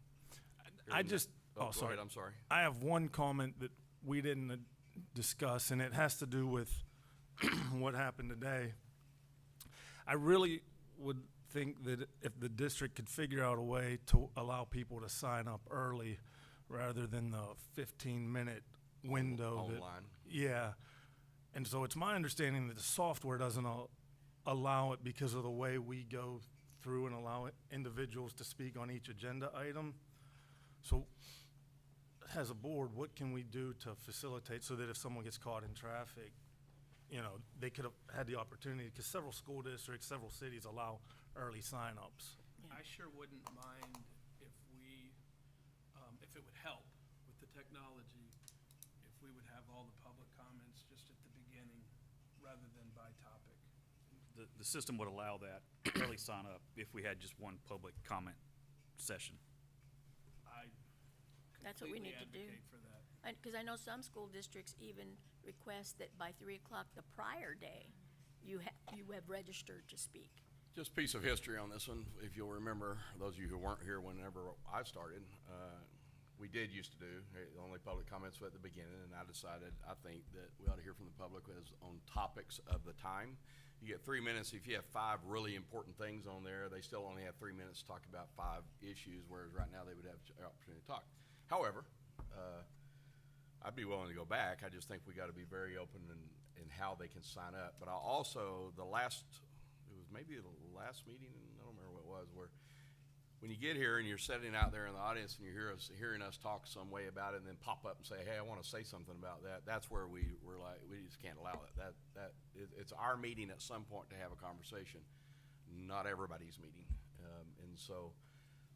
I just, Go sorry. ahead, I'm sorry. I have one comment that we didn't discuss, and it has to do with what happened today. I really would think that if the district could figure out a way to allow people to sign up early rather than the 15-minute window. Online. Yeah. And so it's my understanding that the software doesn't allow it because of the way we go through and allow individuals to speak on each agenda item. So as a board, what can we do to facilitate so that if someone gets caught in traffic, you know, they could have had the opportunity, because several school districts, several cities allow early signups. I sure wouldn't mind if we, if it would help with the technology, if we would have all the public comments just at the beginning rather than by topic. The system would allow that early sign up if we had just one public comment session. I That's what we need to do. advocate for that. Because I know some school districts even request that by 3 o'clock the prior day, you have registered to speak. Just a piece of history on this one. If you'll remember, those of you who weren't here whenever I started, we did used to do only public comments at the beginning, and I decided I think that we ought to hear from the public as on topics of the time. You get 3 minutes. If you have 5 really important things on there, they still only have 3 minutes to talk about 5 issues, whereas right now they would have an opportunity to talk. However, I'd be willing to go back. I just think we got to be very open in how they can sign up. But I also, it was maybe the last meeting, I don't remember what it was, where when you get here and you're sitting out there in the audience and you're hearing us talk some way about it and then pop up and say, hey, I want to say something about that, that's where we're like, we just can't allow it. It's our meeting at some point to have a conversation, not everybody's meeting. And so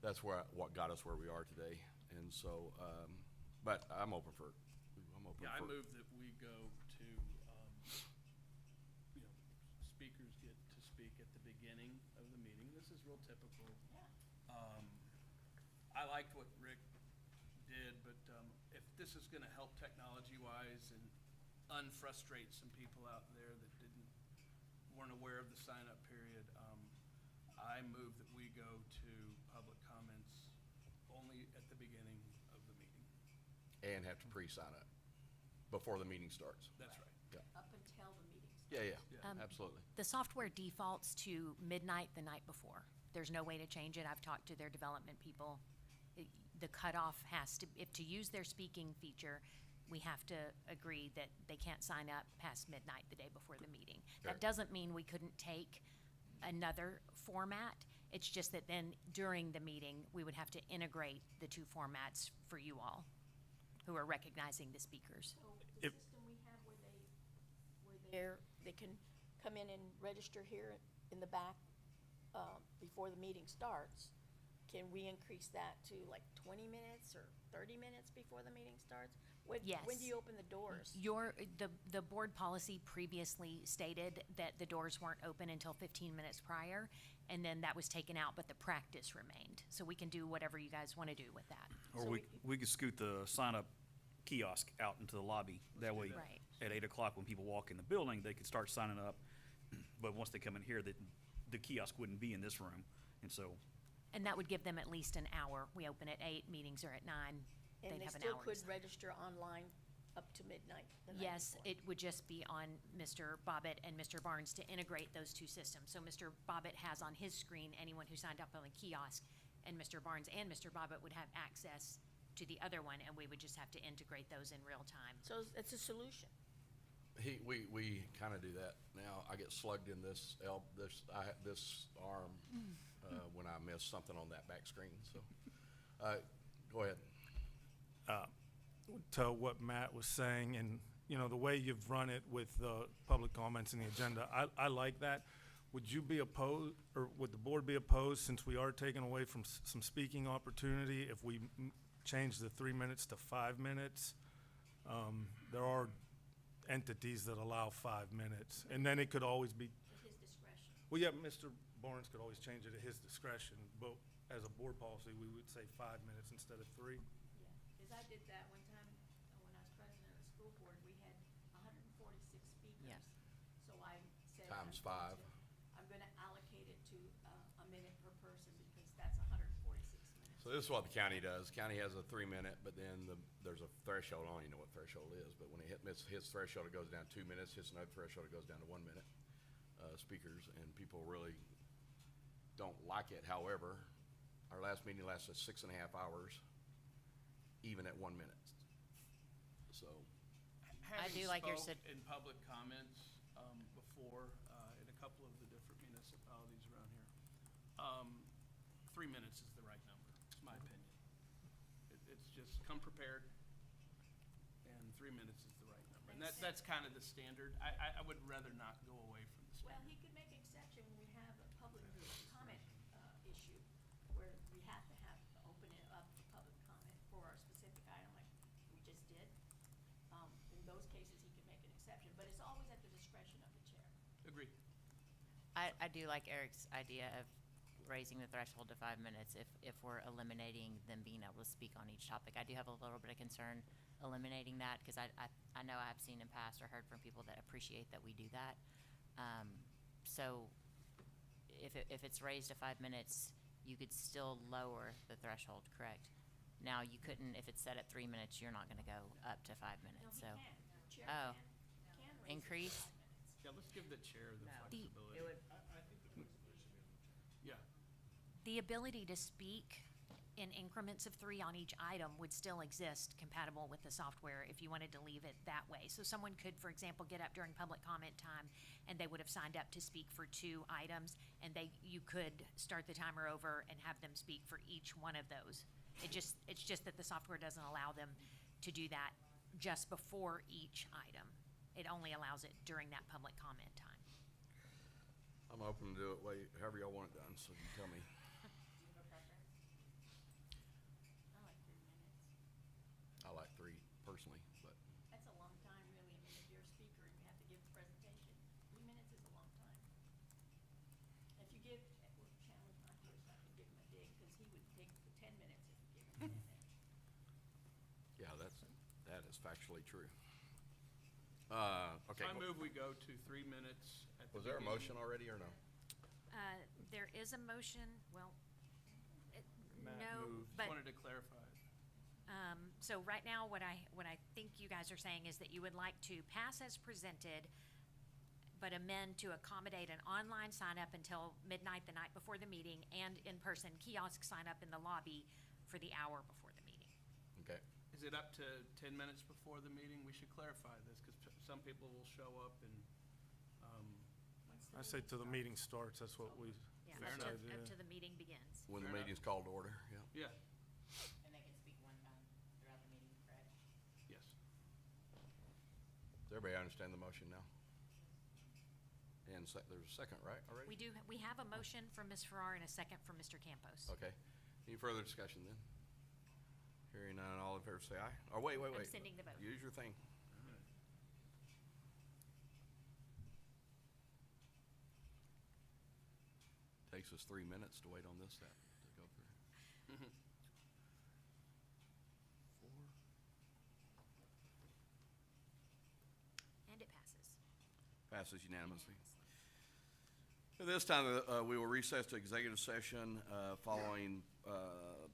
that's what got us where we are today. And so, but I'm open for it. Yeah, I move that we go to, speakers get to speak at the beginning of the meeting. This is real typical. I liked what Rick did, but if this is gonna help technology-wise and unfrustrate some people out there that weren't aware of the sign-up period, I move that we go to public comments only at the beginning of the meeting. And have to pre-sign up before the meeting starts. That's right. Yeah, Up until the meeting starts. yeah, absolutely. The software defaults to midnight the night before. There's no way to change it. I've talked to their development people. The cutoff has to, if to use their speaking feature, we have to agree that they can't sign up past midnight the day before the meeting. That doesn't mean we couldn't take another format. It's just that then during the meeting, we would have to integrate the 2 formats for you all who are recognizing the speakers. So the system we have where they can come in and register here in the back before the meeting starts, can we increase that to like 20 minutes or 30 minutes before the meeting starts? When Yes. do you open the doors? The board policy previously stated that the doors weren't open until 15 minutes prior, and then that was taken out, but the practice remained. So we can do whatever you guys want to do with that. Or So we could scoot the sign-up kiosk out into the lobby. That way, Right. at 8 o'clock, when people walk in the building, they could start signing up. But once they come in here, the kiosk wouldn't be in this room. And so, And that would give them at least an hour. We open at 8, meetings are at 9. And They'd they have an still hour. to could sign. register online up to midnight the night Yes, before. it would just be on Mr. Bobbitt and Mr. Barnes to integrate those 2 systems. So Mr. Bobbitt has on his screen anyone who signed up on the kiosk, and Mr. Barnes and Mr. Bobbitt would have access to the other one, and we would just have to integrate those in real time. So it's a solution. We kind of do that now. I get slugged in this arm when I miss something on that back screen. So, go ahead. To what Matt was saying, and you know, the way you've run it with the public comments and the agenda, I like that. Would you be opposed, or would the board be opposed, since we are taking away from some speaking opportunity, if we change the 3 minutes to 5 minutes? There are entities that allow 5 minutes, and then it could always be, At his discretion. well, yeah, Mr. Barnes could always change it at his discretion, but as a board policy, we would say 5 minutes instead of 3. Yeah, because I did that one time, when I was president of the school board, we had 146 speakers. Yes. So I said. Times 5. I'm gonna allocate it to a minute per person, because that's 146 minutes. So this is what the county does. County has a 3-minute, but then there's a threshold. I don't even know what threshold is, but when it hits threshold, it goes down 2 minutes. Hits another threshold, it goes down to 1 minute. Speakers, and people really don't like it. However, our last meeting lasted 6.5 hours, even at 1 minute. So, I do like your Having spoke in public comments before in a couple of the different municipalities around here, 3 minutes is the right number, it's my opinion. It's just come prepared, and 3 minutes is the right number. And that's kind of the standard. I would rather not go away from the Well, standard. he could make exception when we have a public comment issue, where we have to open it up for public comment for a specific item like we just did. In those cases, he could make an exception, but it's always at the discretion of the chair. Agreed. I do like Eric's idea of raising the threshold to 5 minutes if we're eliminating them being able to speak on each topic. I do have a little bit of concern eliminating that, because I know I've seen in past or heard from people that appreciate that we do that. So if it's raised to 5 minutes, you could still lower the threshold, correct? Now, you couldn't, if it's set at 3 minutes, you're not gonna go up to 5 No, minutes, he so. can. The chair Oh. can raise it to Increase? 5 minutes. Yeah, let's give the chair the No. flexibility. It would, Yeah. The ability to speak in increments of 3 on each item would still exist compatible with the software if you wanted to leave it that way. So someone could, for example, get up during public comment time and they would have signed up to speak for 2 items, and you could start the timer over and have them speak for each one of those. It's just that the software doesn't allow them to do that just before each item. It only allows it during that public comment time. I'm open to do it however y'all want it done, so you tell me. I like 3 minutes. I like 3 personally, but That's a long time, really. I mean, if you're a speaker and you have to give a presentation, 3 minutes is a long time. If you give, Chandler's not here, so I can give him a dig, because he would take the 10 minutes if you give him 10 minutes. yeah, that is factually true. Okay. So I move we go to 3 minutes at the Was there a beginning. motion already or no? There is a motion, well, Matt no, moved. but. Just wanted to clarify. So right now, what I think you guys are saying is that you would like to pass as presented, but amend to accommodate an online sign-up until midnight the night before the meeting, and in-person kiosk sign-up in the lobby for the hour before the meeting. Okay. Is it up to 10 minutes before the meeting? We should clarify this, because some people will show up and, I say till the meeting starts, that's what we Yeah, Fair up enough. to the meeting begins. When the Fair enough. meeting's called to order, yeah. yeah, and they can speak one time throughout the meeting, correct? yes. Does everybody understand the motion now? And there's a second, right, already? We have a motion from Ms. Farrar and a second from Mr. Campos. Okay. Any further discussion then? Hearing none, all in favor say aye. Oh, wait. I'm sending the vote. Use your thing. Takes us 3 minutes to wait on this step to go through. 4. And it passes. Passes unanimously. At this time, we will recess to executive session following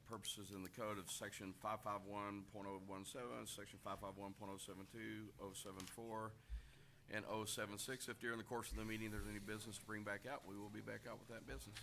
purposes in the code of section 551.017, section 551.072, 074, and 076. If during the course of the meeting there's any business to bring back out, we will be back out with that business.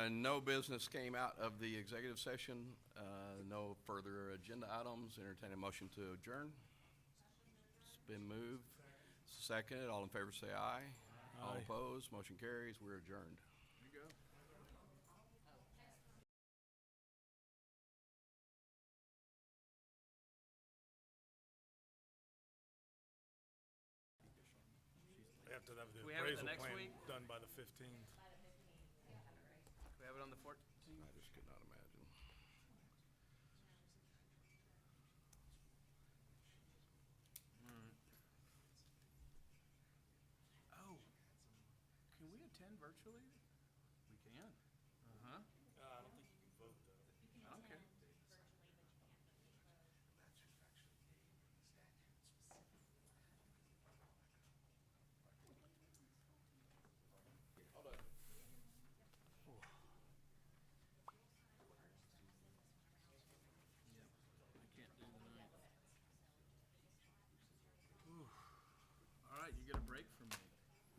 No business came out of the executive session. No further agenda items. Entertain a motion to adjourn. It's been moved. Seconded. All in favor say aye. All Aye. opposed, motion carries. We're adjourned. There you go. We have to have the We have it the appraisal next plan week? done by the 15th. We have it on the 14th? I just could not imagine. Oh, can we attend virtually? We can.